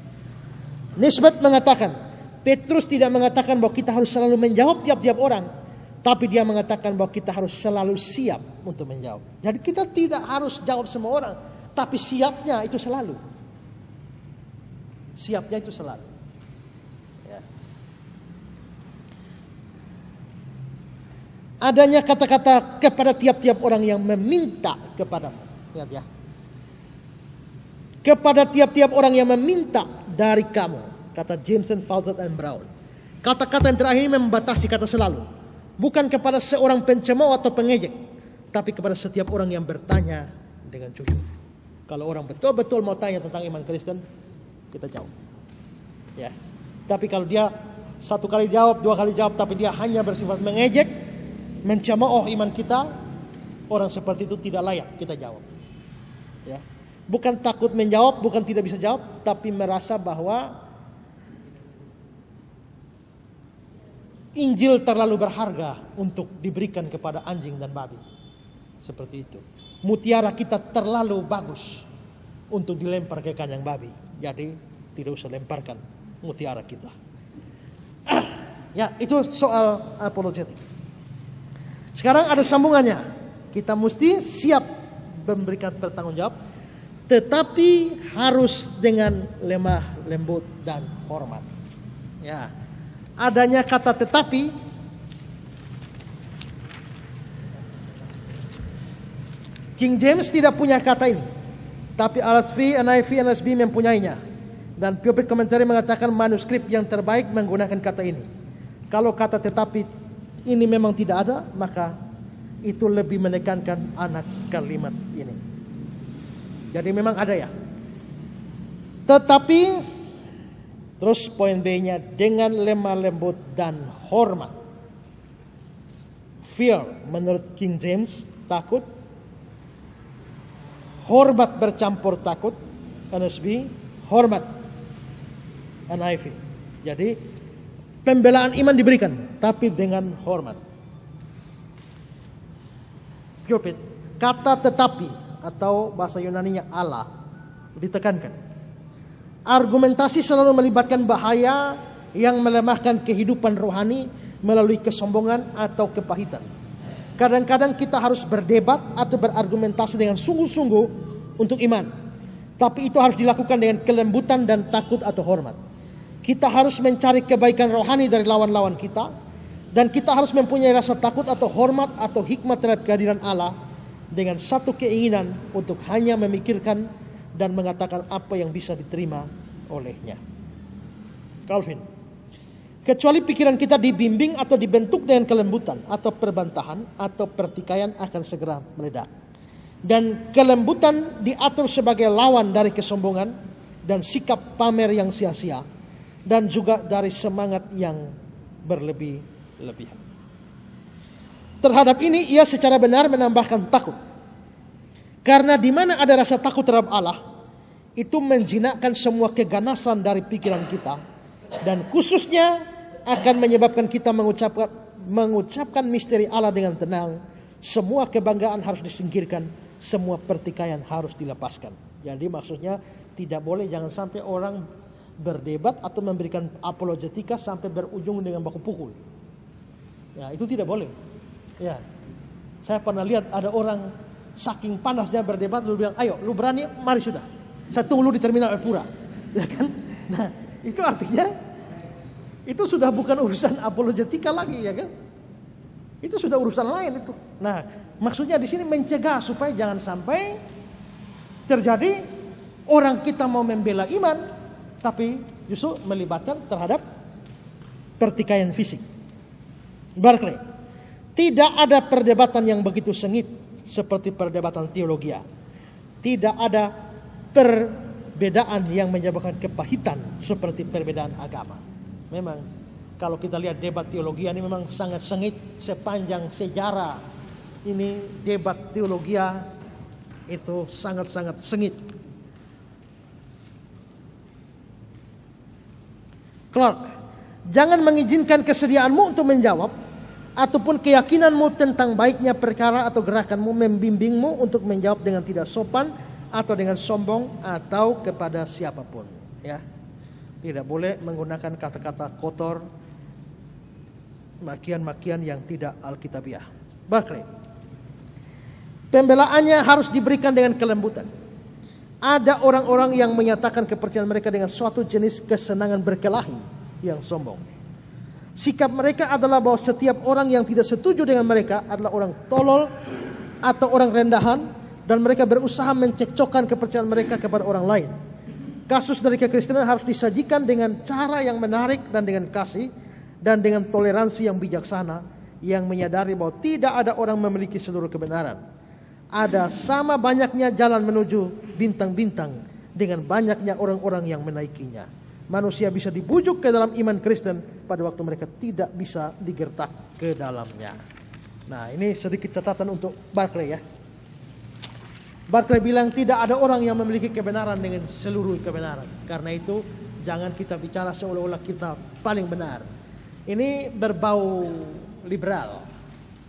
Speaker 1: Nisbat mengatakan, Petrus tidak mengatakan bahwa kita harus selalu menjawab tiap-tiap orang, tapi dia mengatakan bahwa kita harus selalu siap untuk menjawab. Jadi kita tidak harus jawab semua orang, tapi siapnya itu selalu. Siapnya itu selalu. Ya. Adanya kata-kata kepada tiap-tiap orang yang meminta kepadamu. Lihat ya. Kepada tiap-tiap orang yang meminta dari kamu. Kata Jameson, Fawcett, dan Brown. Kata-kata yang terakhir ini membatasi kata selalu. Bukan kepada seorang pencemooh atau pengejek, tapi kepada setiap orang yang bertanya dengan jujur. Kalau orang betul-betul mau tanya tentang iman Kristen, kita jawab. Ya. Tapi kalau dia 1 kali jawab, 2 kali jawab, tapi dia hanya bersifat mengejek, mencemooh iman kita, orang seperti itu tidak layak kita jawab. Ya. Bukan takut menjawab, bukan tidak bisa jawab, tapi merasa bahwa Injil terlalu berharga untuk diberikan kepada anjing dan babi. Seperti itu. Mutiara kita terlalu bagus untuk dilempar ke kandang babi. Jadi tidak usah lemparkan mutiara kita. Ya, itu soal apologetik. Sekarang ada sambungannya. Kita mesti siap memberikan pertanggungjawab, tetapi harus dengan lemah lembut dan hormat. Ya. Adanya kata tetapi, King James tidak punya kata ini, tapi RSV, NIV, NSB mempunyainya. Dan Pulpit Commentary mengatakan manuskrip yang terbaik menggunakan kata ini. Kalau kata tetapi ini memang tidak ada, maka itu lebih menekankan anak kalimat ini. Jadi memang ada ya. Tetapi terus poin B-nya dengan lemah lembut dan hormat. Fear menurut King James takut. Hormat bercampur takut. NSB hormat. NIV. Jadi pembelaan iman diberikan, tapi dengan hormat. Pulpit, kata tetapi atau bahasa Yunaninya Allah ditekankan. Argumentasi selalu melibatkan bahaya yang melemahkan kehidupan rohani melalui kesombongan atau kepahitan. Kadang-kadang kita harus berdebat atau berargumentasi dengan sungguh-sungguh untuk iman. Tapi itu harus dilakukan dengan kelembutan dan takut atau hormat. Kita harus mencari kebaikan rohani dari lawan-lawan kita. Dan kita harus mempunyai rasa takut atau hormat atau hikmat terhadap kehadiran Allah. Dengan satu keinginan untuk hanya memikirkan dan mengatakan apa yang bisa diterima olehnya. Calvin, kecuali pikiran kita dibimbing atau dibentuk dengan kelembutan atau perbantahan atau pertikaian akan segera meledak. Dan kelembutan diatur sebagai lawan dari kesombongan dan sikap pamer yang sia-sia, dan juga dari semangat yang berlebih-lebihan. terhadap ini ia secara benar menambahkan takut. Karena di mana ada rasa takut terhadap Allah, itu menjinakkan semua keganasan dari pikiran kita, dan khususnya akan menyebabkan kita mengucapkan misteri Allah dengan tenang. Semua kebanggaan harus disingkirkan, semua pertikaian harus dilepaskan. Jadi maksudnya tidak boleh, jangan sampai orang berdebat atau memberikan apologetika sampai berujung dengan baku pukul. Ya, itu tidak boleh. Ya, saya pernah lihat ada orang saking panasnya berdebat, lu bilang, ayo, lu berani, mari sudah. Saya tunggu lu di terminal Elpura. Ya kan? Nah, itu artinya itu sudah bukan urusan apologetika lagi, ya kan? Itu sudah urusan lain itu. Nah, maksudnya di sini mencegah supaya jangan sampai terjadi orang kita mau membela iman, tapi justru melibatkan terhadap pertikaian fisik. Barclay, tidak ada perdebatan yang begitu sengit seperti perdebatan teologi. Tidak ada perbedaan yang menyebabkan kepahitan seperti perbedaan agama. Memang kalau kita lihat debat teologi ini memang sangat sengit sepanjang sejarah. Ini debat teologi itu sangat-sangat sengit. Clark, jangan mengizinkan kesediaanmu untuk menjawab ataupun keyakinanmu tentang baiknya perkara atau gerakanmu membimbingmu untuk menjawab dengan tidak sopan atau dengan sombong atau kepada siapapun. Ya, tidak boleh menggunakan kata-kata kotor, makian-makian yang tidak alkitabiah. Barclay, pembelaannya harus diberikan dengan kelembutan. Ada orang-orang yang menyatakan kepercayaan mereka dengan suatu jenis kesenangan berkelahi yang sombong. Sikap mereka adalah bahwa setiap orang yang tidak setuju dengan mereka adalah orang tolol atau orang rendahan, dan mereka berusaha mencekcokkan kepercayaan mereka kepada orang lain. Kasus dari kekristenan harus disajikan dengan cara yang menarik dan dengan kasih dan dengan toleransi yang bijaksana, yang menyadari bahwa tidak ada orang memiliki seluruh kebenaran. Ada sama banyaknya jalan menuju bintang-bintang dengan banyaknya orang-orang yang menaikinya. Manusia bisa dibujuk ke dalam iman Kristen pada waktu mereka tidak bisa digertak ke dalamnya. Nah, ini sedikit catatan untuk Barclay ya. Barclay bilang tidak ada orang yang memiliki kebenaran dengan seluruh kebenaran. Karena itu jangan kita bicara seolah-olah kita paling benar. Ini berbau liberal.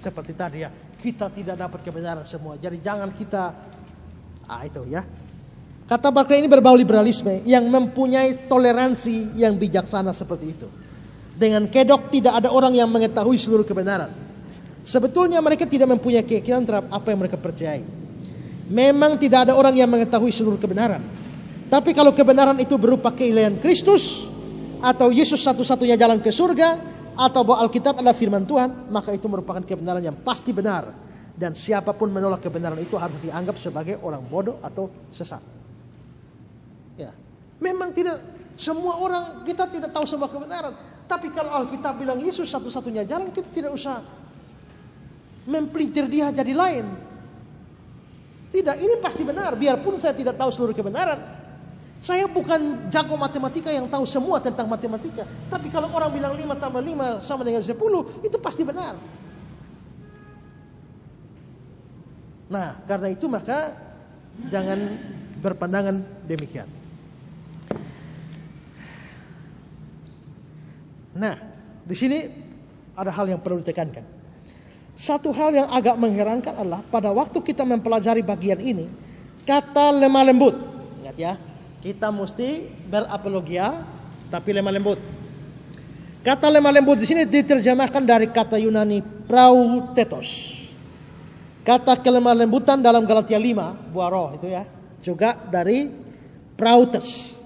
Speaker 1: Seperti tadi ya, kita tidak dapat kebenaran semua. Jadi jangan kita itu ya. Kata Barclay ini berbau liberalisme yang mempunyai toleransi yang bijaksana seperti itu. Dengan kedok tidak ada orang yang mengetahui seluruh kebenaran. Sebetulnya mereka tidak mempunyai keyakinan terhadap apa yang mereka percayai. Memang tidak ada orang yang mengetahui seluruh kebenaran. Tapi kalau kebenaran itu berupa keilahian Kristus, atau Yesus satu-satunya jalan ke surga, atau bahwa Alkitab adalah firman Tuhan, maka itu merupakan kebenaran yang pasti benar. Dan siapapun menolak kebenaran itu harus dianggap sebagai orang bodoh atau sesat. Ya, memang tidak semua orang, kita tidak tahu semua kebenaran. Tapi kalau Alkitab bilang Yesus satu-satunya jalan, kita tidak usah mempelintir dia jadi lain. Tidak, ini pasti benar. Biarpun saya tidak tahu seluruh kebenaran. Saya bukan jago matematika yang tahu semua tentang matematika. Tapi kalau orang bilang 5 tambah 5 sama dengan 10, itu pasti benar. Nah, karena itu maka jangan berpandangan demikian. Nah, di sini ada hal yang perlu ditekankan. Satu hal yang agak mengherankan adalah pada waktu kita mempelajari bagian ini, kata lemah lembut. Ingat ya, kita mesti berapologia tapi lemah lembut. Kata lemah lembut di sini diterjemahkan dari kata Yunani prautetos. Kata kelemah lembutan dalam Galatia 5, buah roh itu ya, juga dari prautes.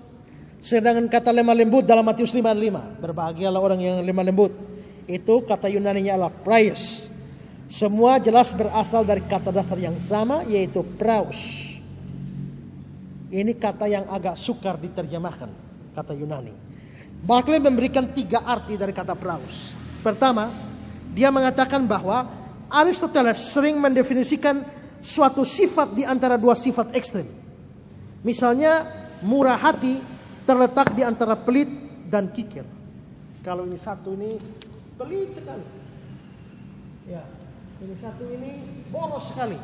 Speaker 1: Sedangkan kata lemah lembut dalam Matius 5:5, berbahagialah orang yang lemah lembut, itu kata Yunaninya adalah praios. Semua jelas berasal dari kata dasar yang sama, yaitu praus. Ini kata yang agak sukar diterjemahkan, kata Yunani. Barclay memberikan 3 arti dari kata praus. Pertama, dia mengatakan bahwa Aristoteles sering mendefinisikan suatu sifat di antara 2 sifat ekstrem. Misalnya, murah hati terletak di antara pelit dan kikir. Kalau ini satu ini pelit sekali. Ya. Ini satu ini boros sekali.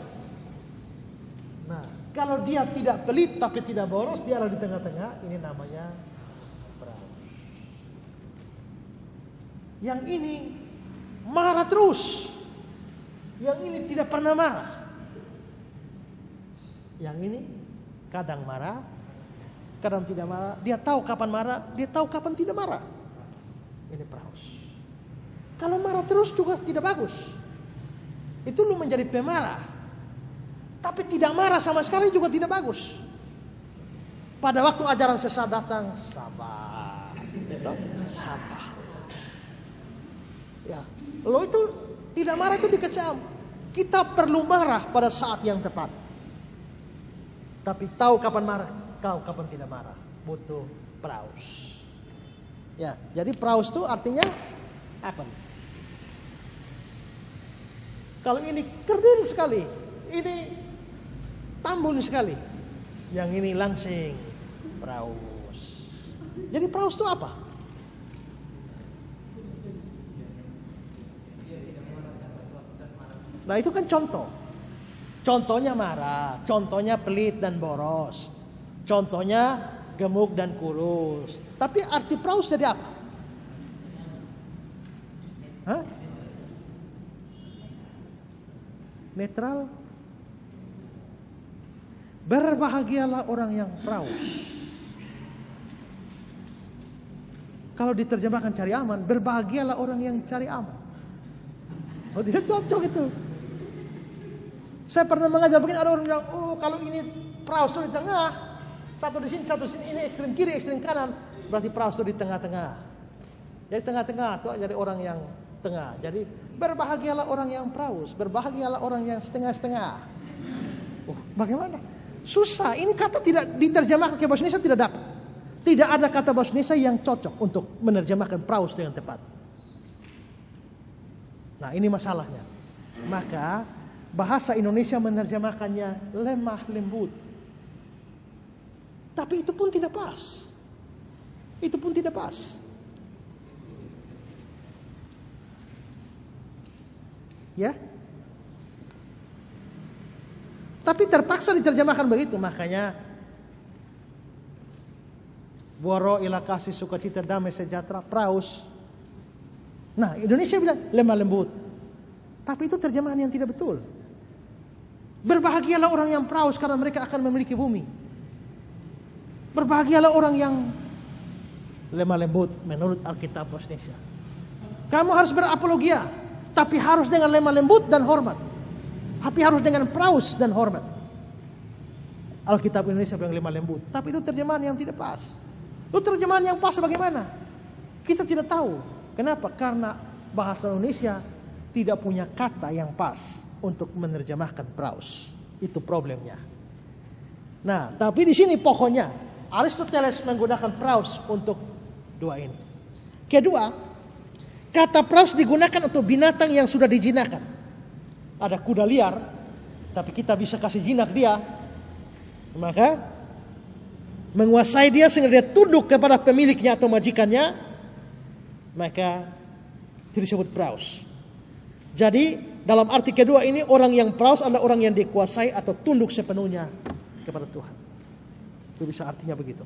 Speaker 1: Nah, kalau dia tidak pelit tapi tidak boros, dia ada di tengah-tengah, ini namanya peraus. Yang ini marah terus. Yang ini tidak pernah marah. Yang ini kadang marah, kadang tidak marah. Dia tahu kapan marah, dia tahu kapan tidak marah. Ini peraus. Kalau marah terus juga tidak bagus. Itu lu menjadi pemarah. Tapi tidak marah sama sekali juga tidak bagus. Pada waktu ajaran sesat datang, sabar. Itu sabar. Ya, lo itu tidak marah itu dikecam. Kita perlu marah pada saat yang tepat. Tapi tahu kapan marah, tahu kapan tidak marah. Butuh peraus. Ya, jadi peraus itu artinya apa? Kalau ini kerdil sekali, ini tambun sekali. Yang ini langsing, peraus. Jadi peraus itu apa? Nah itu kan contoh. Contohnya marah, contohnya pelit dan boros, contohnya gemuk dan kurus. Tapi arti peraus jadi apa? Hah? Netral. Berbahagialah orang yang peraus. Kalau diterjemahkan cari aman, berbahagialah orang yang cari aman. Oh tidak cocok itu. Saya pernah mengajar begini, ada orang bilang, oh kalau ini peraus itu di tengah, satu di sini, ini ekstrem kiri, ekstrem kanan, berarti peraus itu di tengah-tengah. Jadi tengah-tengah itu jadi orang yang tengah. Jadi berbahagialah orang yang peraus, berbahagialah orang yang setengah-setengah. Oh, bagaimana? Susah. Ini kata tidak diterjemahkan ke bahasa Indonesia, tidak dapat. Tidak ada kata bahasa Indonesia yang cocok untuk menerjemahkan peraus dengan tepat. Nah, ini masalahnya. Maka bahasa Indonesia menerjemahkannya lemah lembut. Tapi itu pun tidak pas. Itu pun tidak pas. Ya. Tapi terpaksa diterjemahkan begitu, makanya waro ila kasih sukacita damai sejahtera peraus. Nah, Indonesia bilang lemah lembut. Tapi itu terjemahan yang tidak betul. Berbahagialah orang yang peraus karena mereka akan memiliki bumi. Berbahagialah orang yang lemah lembut menurut Alkitab bahasa Indonesia. Kamu harus berapologia, tapi harus dengan lemah lembut dan hormat. Tapi harus dengan peraus dan hormat. Alkitab Indonesia bilang lemah lembut, tapi itu terjemahan yang tidak pas. Itu terjemahan yang pas bagaimana? Kita tidak tahu. Kenapa? Karena bahasa Indonesia tidak punya kata yang pas untuk menerjemahkan peraus. Itu problemnya. Nah, tapi di sini pokoknya Aristoteles menggunakan peraus untuk dua ini. Kedua, kata peraus digunakan untuk binatang yang sudah dijinakkan. Ada kuda liar, tapi kita bisa kasih jinak dia. Maka menguasai dia sehingga dia tunduk kepada pemiliknya atau majikannya. Maka itu disebut peraus. Jadi dalam arti kedua ini orang yang peraus adalah orang yang dikuasai atau tunduk sepenuhnya kepada Tuhan. Itu bisa artinya begitu.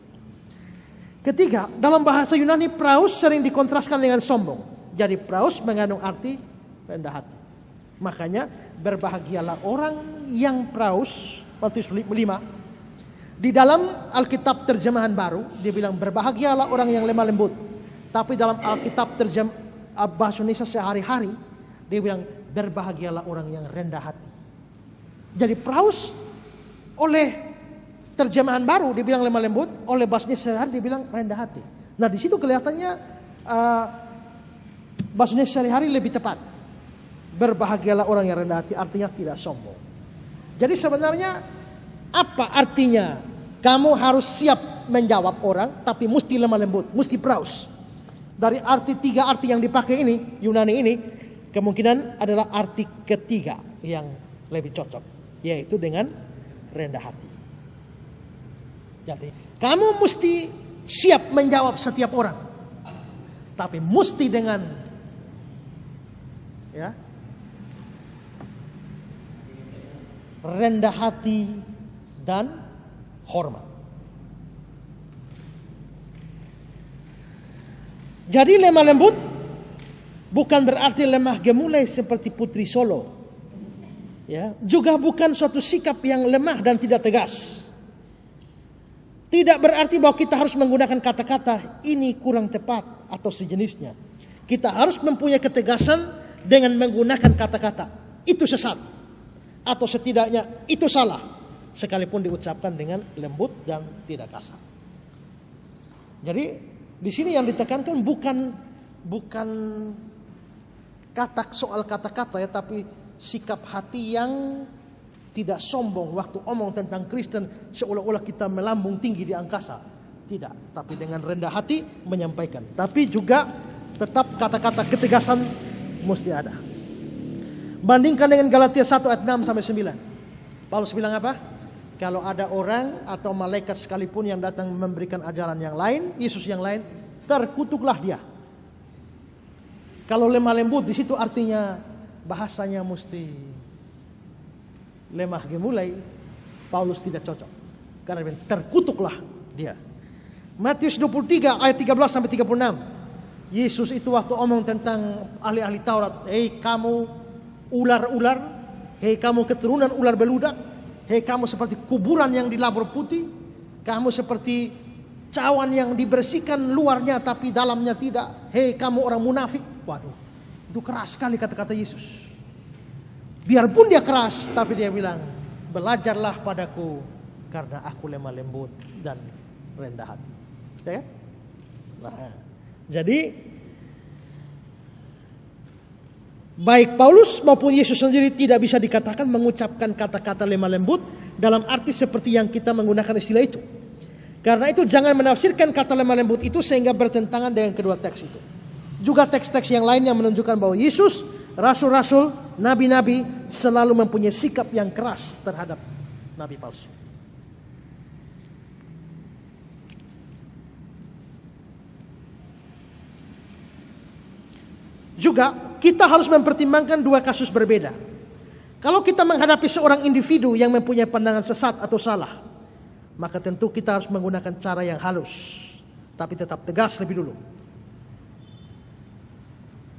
Speaker 1: Ketiga, dalam bahasa Yunani peraus sering dikontraskan dengan sombong. Jadi peraus mengandung arti rendah hati. Makanya berbahagialah orang yang peraus. Matius 5. Di dalam Alkitab terjemahan baru dia bilang berbahagialah orang yang lemah lembut. Tapi dalam Alkitab bahasa Indonesia sehari-hari dia bilang berbahagialah orang yang rendah hati. Jadi peraus oleh terjemahan baru dia bilang lemah lembut, oleh bahasa Indonesia sehari dia bilang rendah hati. Nah di situ kelihatannya bahasa Indonesia sehari-hari lebih tepat. Berbahagialah orang yang rendah hati artinya tidak sombong. Jadi sebenarnya apa artinya? Kamu harus siap menjawab orang, tapi mesti lemah lembut, mesti peraus. Dari arti tiga arti yang dipakai ini, Yunani ini, kemungkinan adalah arti ketiga yang lebih cocok, yaitu dengan rendah hati. Jadi, kamu mesti siap menjawab setiap orang, tapi mesti dengan rendah hati, dan hormat. Jadi lemah lembut bukan berarti lemah gemulai seperti Putri Solo. Ya, juga bukan suatu sikap yang lemah dan tidak tegas. Tidak berarti bahwa kita harus menggunakan kata-kata ini kurang tepat atau sejenisnya. Kita harus mempunyai ketegasan dengan menggunakan kata-kata itu sesat atau setidaknya itu salah, sekalipun diucapkan dengan lembut dan tidak kasar. Jadi di sini yang ditekankan bukan soal kata-kata ya, tapi sikap hati yang tidak sombong waktu omong tentang Kristen seolah-olah kita melambung tinggi di angkasa. Tidak, tapi dengan rendah hati menyampaikan. Tapi juga tetap kata-kata ketegasan mesti ada. Bandingkan dengan Galatia 1 ayat 6 sampai 9. Paulus bilang apa? Kalau ada orang atau malaikat sekalipun yang datang memberikan ajaran yang lain, Yesus yang lain, terkutuklah dia. Kalau lemah lembut di situ artinya bahasanya mesti lemah gemulai. Paulus tidak cocok. Karena terkutuklah dia. Matius 23 ayat 13 sampai 36. Yesus itu waktu omong tentang ahli-ahli Taurat, hei kamu ular-ular, hei kamu keturunan ular beludak, hei kamu seperti kuburan yang dilabur putih, kamu seperti cawan yang dibersihkan luarnya tapi dalamnya tidak, hei kamu orang munafik. Waduh, itu keras sekali kata-kata Yesus. Biarpun dia keras, tapi dia bilang, belajarlah padaku karena aku lemah lembut dan rendah hati. Ya? Nah, jadi baik Paulus maupun Yesus sendiri tidak bisa dikatakan mengucapkan kata-kata lemah lembut dalam arti seperti yang kita menggunakan istilah itu. Karena itu jangan menafsirkan kata lemah lembut itu sehingga bertentangan dengan kedua teks itu. Juga teks-teks yang lain yang menunjukkan bahwa Yesus, rasul-rasul, nabi-nabi selalu mempunyai sikap yang keras terhadap nabi palsu. Juga kita harus mempertimbangkan dua kasus berbeda. Kalau kita menghadapi seorang individu yang mempunyai pandangan sesat atau salah, maka tentu kita harus menggunakan cara yang halus, tapi tetap tegas lebih dulu.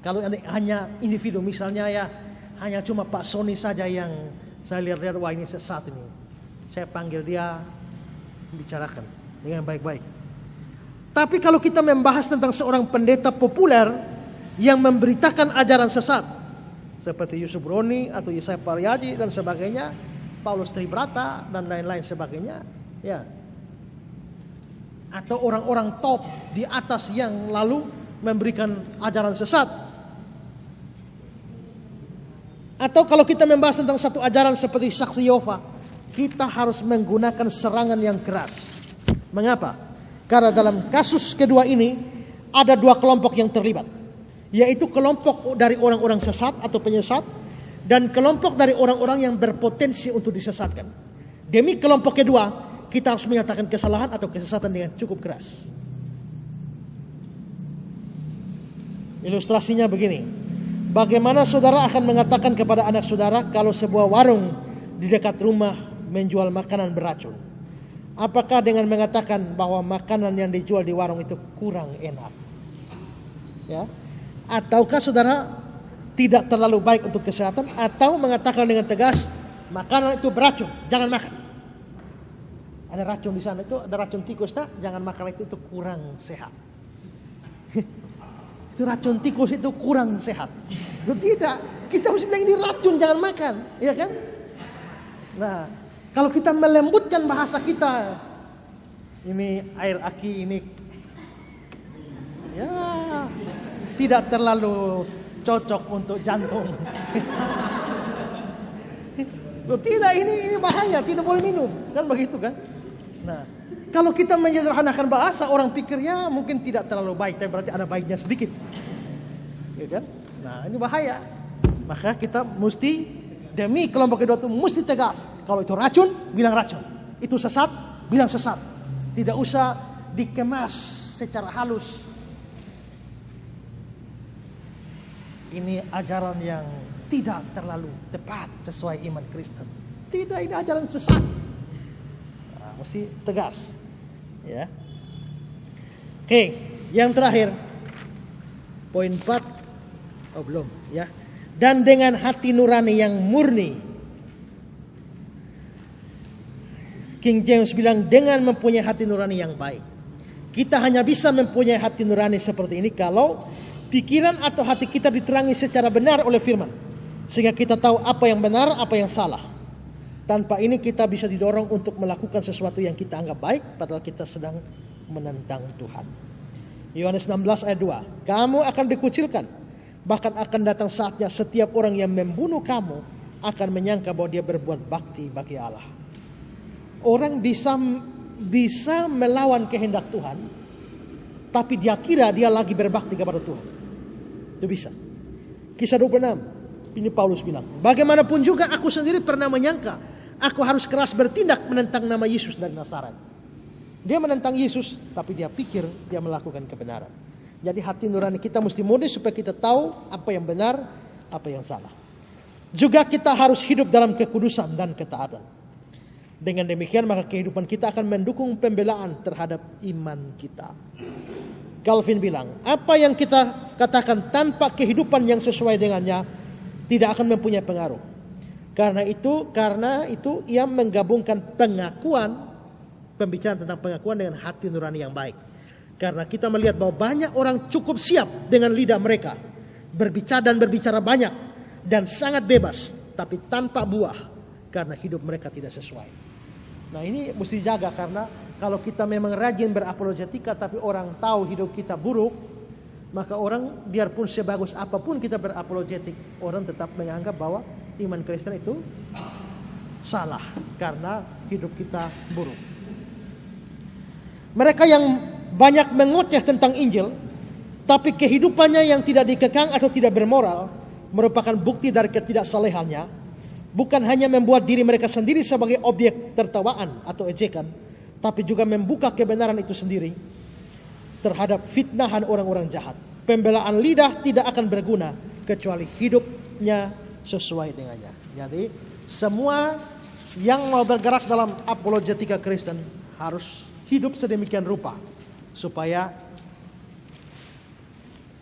Speaker 1: Kalau hanya individu, misalnya ya hanya cuma Pak Sony saja yang saya lihat-lihat, wah ini sesat ini, saya panggil dia, bicarakan dengan baik-baik. Tapi kalau kita membahas tentang seorang pendeta populer yang memberitakan ajaran sesat, seperti Yusuf Roni atau Yesaya Pariyadi dan sebagainya, Paulus Tribrata dan lain-lain sebagainya, ya, atau orang-orang top di atas yang lalu memberikan ajaran sesat. Atau kalau kita membahas tentang satu ajaran seperti saksi Yehova, kita harus menggunakan serangan yang keras. Mengapa? Karena dalam kasus kedua ini ada dua kelompok yang terlibat, yaitu kelompok dari orang-orang sesat atau penyesat dan kelompok dari orang-orang yang berpotensi untuk disesatkan. Demi kelompok kedua, kita harus menyatakan kesalahan atau kesesatan dengan cukup keras. Ilustrasinya begini. Bagaimana saudara akan mengatakan kepada anak saudara kalau sebuah warung di dekat rumah menjual makanan beracun? Apakah dengan mengatakan bahwa makanan yang dijual di warung itu kurang enak? Ya? Ataukah saudara tidak terlalu baik untuk kesehatan, atau mengatakan dengan tegas makanan itu beracun, jangan makan. Ada racun di sana, itu ada racun tikus, nah, jangan makan itu kurang sehat. Itu racun tikus itu kurang sehat. Itu tidak, kita harus bilang ini racun, jangan makan, ya kan? Nah, kalau kita melembutkan bahasa kita, ini air aki ini, ya, tidak terlalu cocok untuk jantung. Loh, tidak, ini bahaya, tidak boleh minum, kan begitu kan? Nah, kalau kita menyederhanakan bahasa, orang pikir ya mungkin tidak terlalu baik, tapi berarti ada baiknya sedikit, ya kan? Nah, ini bahaya. Maka kita mesti demi kelompok kedua itu mesti tegas. Kalau itu racun, bilang racun. Itu sesat, bilang sesat. Tidak usah dikemas secara halus. Ini ajaran yang tidak terlalu tepat sesuai iman Kristen. Tidak, ini ajaran sesat. Nah, mesti tegas. Ya. Oke, yang terakhir. Poin 4. Oh, belum, ya. Dan dengan hati nurani yang murni. King James bilang dengan mempunyai hati nurani yang baik. Kita hanya bisa mempunyai hati nurani seperti ini kalau pikiran atau hati kita diterangi secara benar oleh firman. Sehingga kita tahu apa yang benar, apa yang salah. Tanpa ini kita bisa didorong untuk melakukan sesuatu yang kita anggap baik, padahal kita sedang menentang Tuhan. Yohanes 16 ayat 2. Kamu akan dikucilkan. Bahkan akan datang saatnya setiap orang yang membunuh kamu akan menyangka bahwa dia berbuat bakti bagi Allah. Orang bisa melawan kehendak Tuhan, tapi dia kira dia lagi berbakti kepada Tuhan. Itu bisa. Kisah 26. Ini Paulus bilang, bagaimanapun juga aku sendiri pernah menyangka aku harus keras bertindak menentang nama Yesus dari Nazaret. Dia menentang Yesus, tapi dia pikir dia melakukan kebenaran. Jadi hati nurani kita mesti murni supaya kita tahu apa yang benar, apa yang salah. Juga kita harus hidup dalam kekudusan dan ketaatan. Dengan demikian maka kehidupan kita akan mendukung pembelaan terhadap iman kita. Calvin bilang, apa yang kita katakan tanpa kehidupan yang sesuai dengannya tidak akan mempunyai pengaruh. Karena itu ia menggabungkan pembicaraan tentang pengakuan dengan hati nurani yang baik. Karena kita melihat bahwa banyak orang cukup siap dengan lidah mereka berbicara banyak dan sangat bebas, tapi tanpa buah karena hidup mereka tidak sesuai. Nah, ini mesti dijaga karena kalau kita memang rajin berapologetika tapi orang tahu hidup kita buruk, maka orang biarpun sebagus apapun kita berapologetik, orang tetap menganggap bahwa iman Kristen itu salah karena hidup kita buruk. Mereka yang banyak mengoceh tentang Injil, tapi kehidupannya yang tidak dikekang atau tidak bermoral merupakan bukti dari ketidaksalehannya. Bukan hanya membuat diri mereka sendiri sebagai objek tertawaan atau ejekan, tapi juga membuka kebenaran itu sendiri terhadap fitnahan orang-orang jahat. Pembelaan lidah tidak akan berguna kecuali hidupnya sesuai dengannya. Jadi semua yang mau bergerak dalam apologetika Kristen harus hidup sedemikian rupa supaya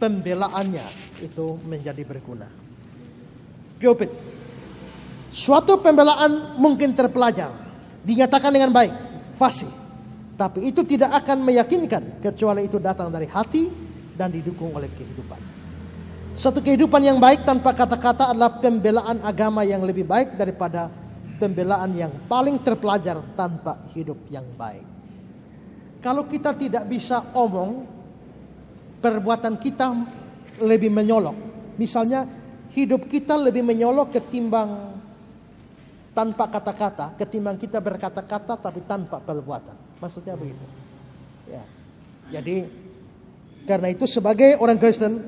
Speaker 1: pembelaannya itu menjadi berguna. Pulpit. Suatu pembelaan mungkin terpelajar, dinyatakan dengan baik, fasih. Tapi itu tidak akan meyakinkan kecuali itu datang dari hati dan didukung oleh kehidupan. Suatu kehidupan yang baik tanpa kata-kata adalah pembelaan agama yang lebih baik daripada pembelaan yang paling terpelajar tanpa hidup yang baik. Kalau kita tidak bisa omong, perbuatan kita lebih menyolok. Misalnya hidup kita lebih menyolok ketimbang tanpa kata-kata, ketimbang kita berkata-kata tapi tanpa perbuatan. Maksudnya begitu. Ya. Jadi karena itu sebagai orang Kristen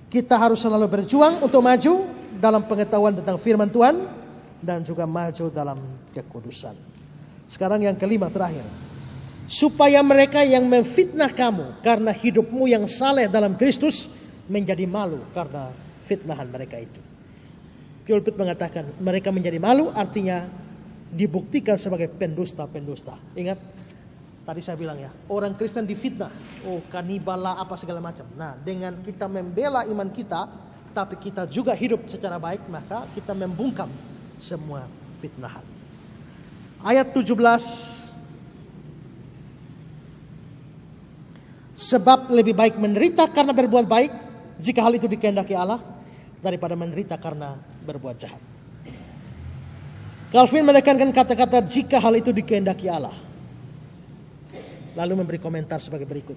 Speaker 1: kita harus selalu berjuang untuk maju dalam pengetahuan tentang firman Tuhan dan juga maju dalam kekudusan. Sekarang yang kelima terakhir. Supaya mereka yang memfitnah kamu karena hidupmu yang saleh dalam Kristus menjadi malu karena fitnahan mereka itu. Pulpit mengatakan mereka menjadi malu artinya dibuktikan sebagai pendusta-pendusta. Ingat tadi saya bilang ya, orang Kristen difitnah, kanibal lah apa segala macam. Nah, dengan kita membela iman kita, tapi kita juga hidup secara baik, maka kita membungkam semua fitnahan. Ayat 17. Sebab lebih baik menderita karena berbuat baik jika hal itu dikehendaki Allah daripada menderita karena berbuat jahat. Calvin menekankan kata-kata jika hal itu dikehendaki Allah. Lalu memberi komentar sebagai berikut.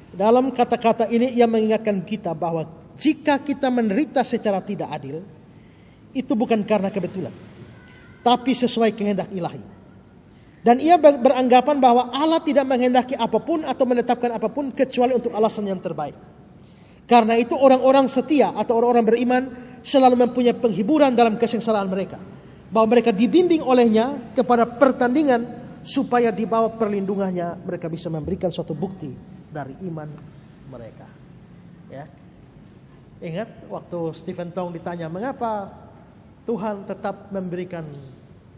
Speaker 1: Dalam kata-kata ini ia mengingatkan kita bahwa jika kita menderita secara tidak adil, itu bukan karena kebetulan, tapi sesuai kehendak ilahi. Dan ia beranggapan bahwa Allah tidak menghendaki apapun atau menetapkan apapun kecuali untuk alasan yang terbaik. Karena itu orang-orang setia atau orang-orang beriman selalu mempunyai penghiburan dalam kesengsaraan mereka. Bahwa mereka dibimbing olehnya kepada pertandingan supaya di bawah perlindungannya mereka bisa memberikan suatu bukti dari iman mereka. Ya. Ingat waktu Stephen Tong ditanya mengapa Tuhan tetap memberikan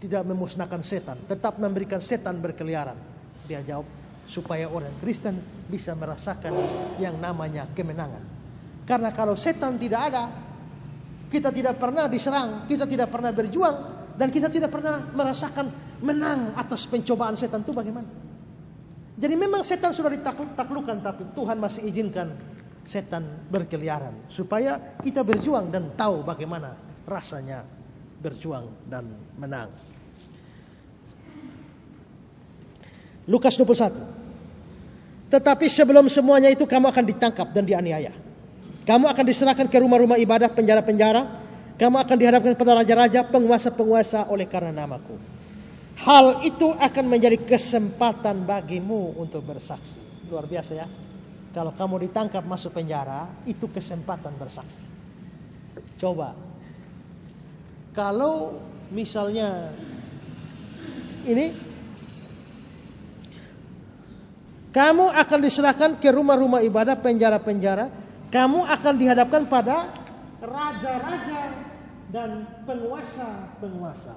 Speaker 1: tidak memusnahkan setan, tetap memberikan setan berkeliaran? Dia jawab, supaya orang Kristen bisa merasakan yang namanya kemenangan. Karena kalau setan tidak ada, kita tidak pernah diserang, kita tidak pernah berjuang, dan kita tidak pernah merasakan menang atas pencobaan setan itu bagaimana? Jadi memang setan sudah ditaklukkan, tapi Tuhan masih izinkan setan berkeliaran supaya kita berjuang dan tahu bagaimana rasanya berjuang dan menang. Lukas 21. Tetapi sebelum semuanya itu kamu akan ditangkap dan dianiaya. Kamu akan diserahkan ke rumah-rumah ibadah, penjara-penjara. Kamu akan dihadapkan kepada raja-raja, penguasa-penguasa oleh karena namaku. Hal itu akan menjadi kesempatan bagimu untuk bersaksi. Luar biasa ya. Kalau kamu ditangkap masuk penjara, itu kesempatan bersaksi. Coba. Kalau misalnya ini, kamu akan diserahkan ke rumah-rumah ibadah, penjara-penjara. Kamu akan dihadapkan pada raja-raja dan penguasa-penguasa.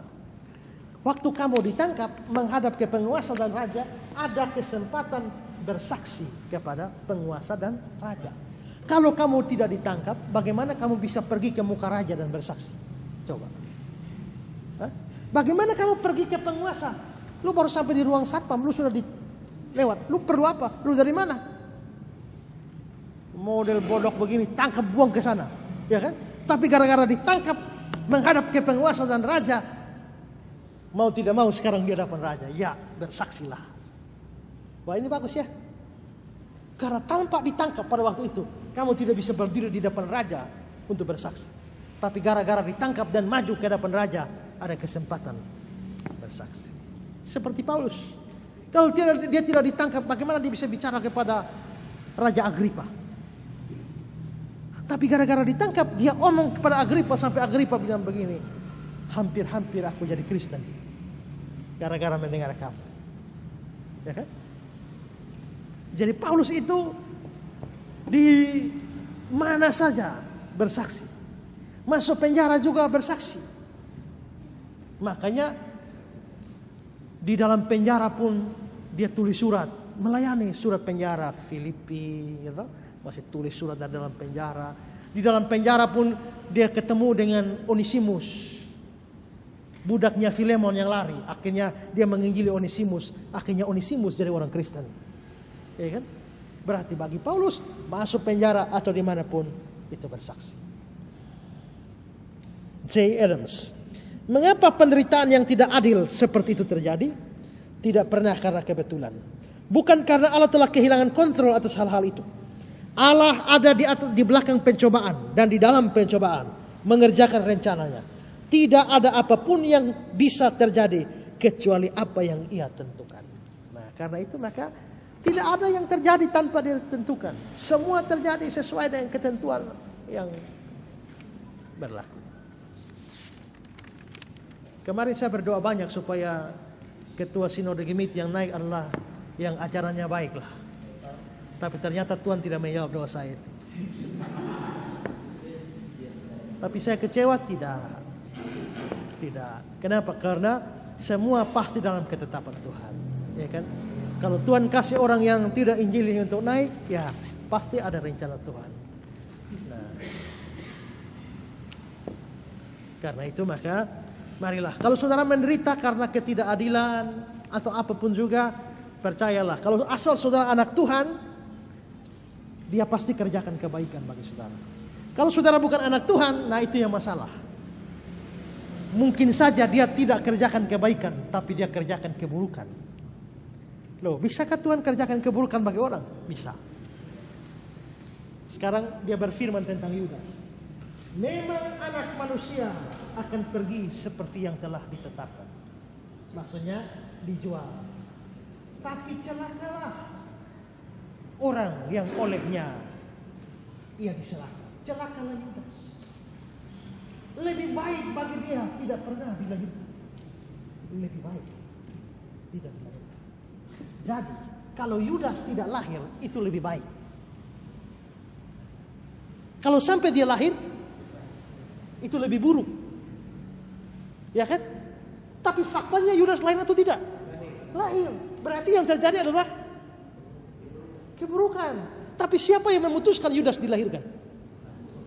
Speaker 1: Waktu kamu ditangkap menghadap ke penguasa dan raja, ada kesempatan bersaksi kepada penguasa dan raja. Kalau kamu tidak ditangkap, bagaimana kamu bisa pergi ke muka raja dan bersaksi? Coba. Bagaimana kamu pergi ke penguasa? Lu baru sampai di ruang satpam, lu sudah lewat. Lu perlu apa? Lu dari mana? Model bodoh begini, tangkap buang ke sana, ya kan? Tapi gara-gara ditangkap menghadap ke penguasa dan raja, mau tidak mau sekarang di hadapan raja, ya bersaksilah. Wah, ini bagus ya. Karena tanpa ditangkap pada waktu itu, kamu tidak bisa berdiri di depan raja untuk bersaksi. Tapi gara-gara ditangkap dan maju ke hadapan raja, ada kesempatan bersaksi. Seperti Paulus. Kalau dia tidak ditangkap, bagaimana dia bisa bicara kepada Raja Agripa? Tapi gara-gara ditangkap, dia omong kepada Agripa sampai Agripa bilang begini, hampir-hampir aku jadi Kristen gara-gara mendengar kamu. Ya kan? Jadi Paulus itu di mana saja bersaksi. Masuk penjara juga bersaksi. Makanya di dalam penjara pun dia tulis surat, melayani surat penjara Filipi, gitu. Masih tulis surat dari dalam penjara. Di dalam penjara pun dia ketemu dengan Onesimus, budaknya Filemon yang lari. Akhirnya dia menginjili Onesimus. Akhirnya Onesimus jadi orang Kristen. Ya kan? Berarti bagi Paulus masuk penjara atau dimanapun itu bersaksi. J. Adams. Mengapa penderitaan yang tidak adil seperti itu terjadi? Tidak pernah karena kebetulan. Bukan karena Allah telah kehilangan kontrol atas hal-hal itu. Allah ada di belakang pencobaan dan di dalam pencobaan mengerjakan rencananya. Tidak ada apapun yang bisa terjadi kecuali apa yang Ia tentukan. Nah, karena itu maka tidak ada yang terjadi tanpa Dia tentukan. Semua terjadi sesuai dengan ketentuan yang berlaku. Kemarin saya berdoa banyak supaya ketua Sinode Gemit yang naik adalah yang ajarannya baiklah. Tapi ternyata Tuhan tidak menjawab doa saya itu. Tapi saya kecewa? Tidak. Kenapa? Karena semua pasti dalam ketetapan Tuhan. Ya kan? Kalau Tuhan kasih orang yang tidak injili untuk naik, ya pasti ada rencana Tuhan. Nah, karena itu maka marilah. Kalau saudara menderita karena ketidakadilan atau apapun juga, percayalah. Kalau asal saudara anak Tuhan, Dia pasti kerjakan kebaikan bagi saudara. Kalau saudara bukan anak Tuhan, nah itu yang masalah. Mungkin saja dia tidak kerjakan kebaikan, tapi dia kerjakan keburukan. Loh, bisakah Tuhan kerjakan keburukan bagi orang? Bisa. Sekarang dia berfirman tentang Yudas. Memang anak manusia akan pergi seperti yang telah ditetapkan. Maksudnya dijual. Tapi celakalah orang yang olehnya ia diserahkan. Celakalah Yudas. Lebih baik bagi dia tidak pernah dilahirkan. Lebih baik tidak dilahirkan. Jadi kalau Yudas tidak lahir itu lebih baik. Kalau sampai dia lahir itu lebih buruk. Ya kan? Tapi faktanya Yudas lahir atau tidak? Lahir. Berarti yang terjadi adalah keburukan. Tapi siapa yang memutuskan Yudas dilahirkan?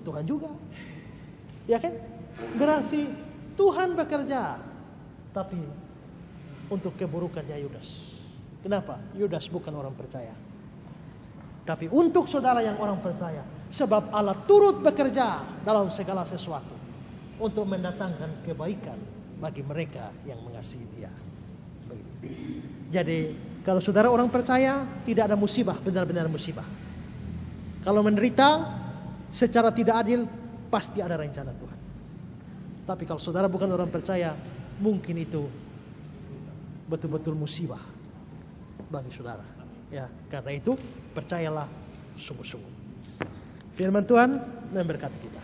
Speaker 1: Tuhan juga. Ya kan? Berarti Tuhan bekerja. Tapi untuk keburukannya Yudas. Kenapa? Yudas bukan orang percaya. Tapi untuk saudara yang orang percaya. Sebab Allah turut bekerja dalam segala sesuatu. Untuk mendatangkan kebaikan bagi mereka yang mengasihi Dia. Begitu. Jadi kalau saudara orang percaya, tidak ada musibah, benar-benar musibah. Kalau menderita secara tidak adil, pasti ada rencana Tuhan. Tapi kalau saudara bukan orang percaya, mungkin itu betul-betul musibah bagi saudara. Ya, karena itu percayalah sungguh-sungguh. Firman Tuhan memberkati kita.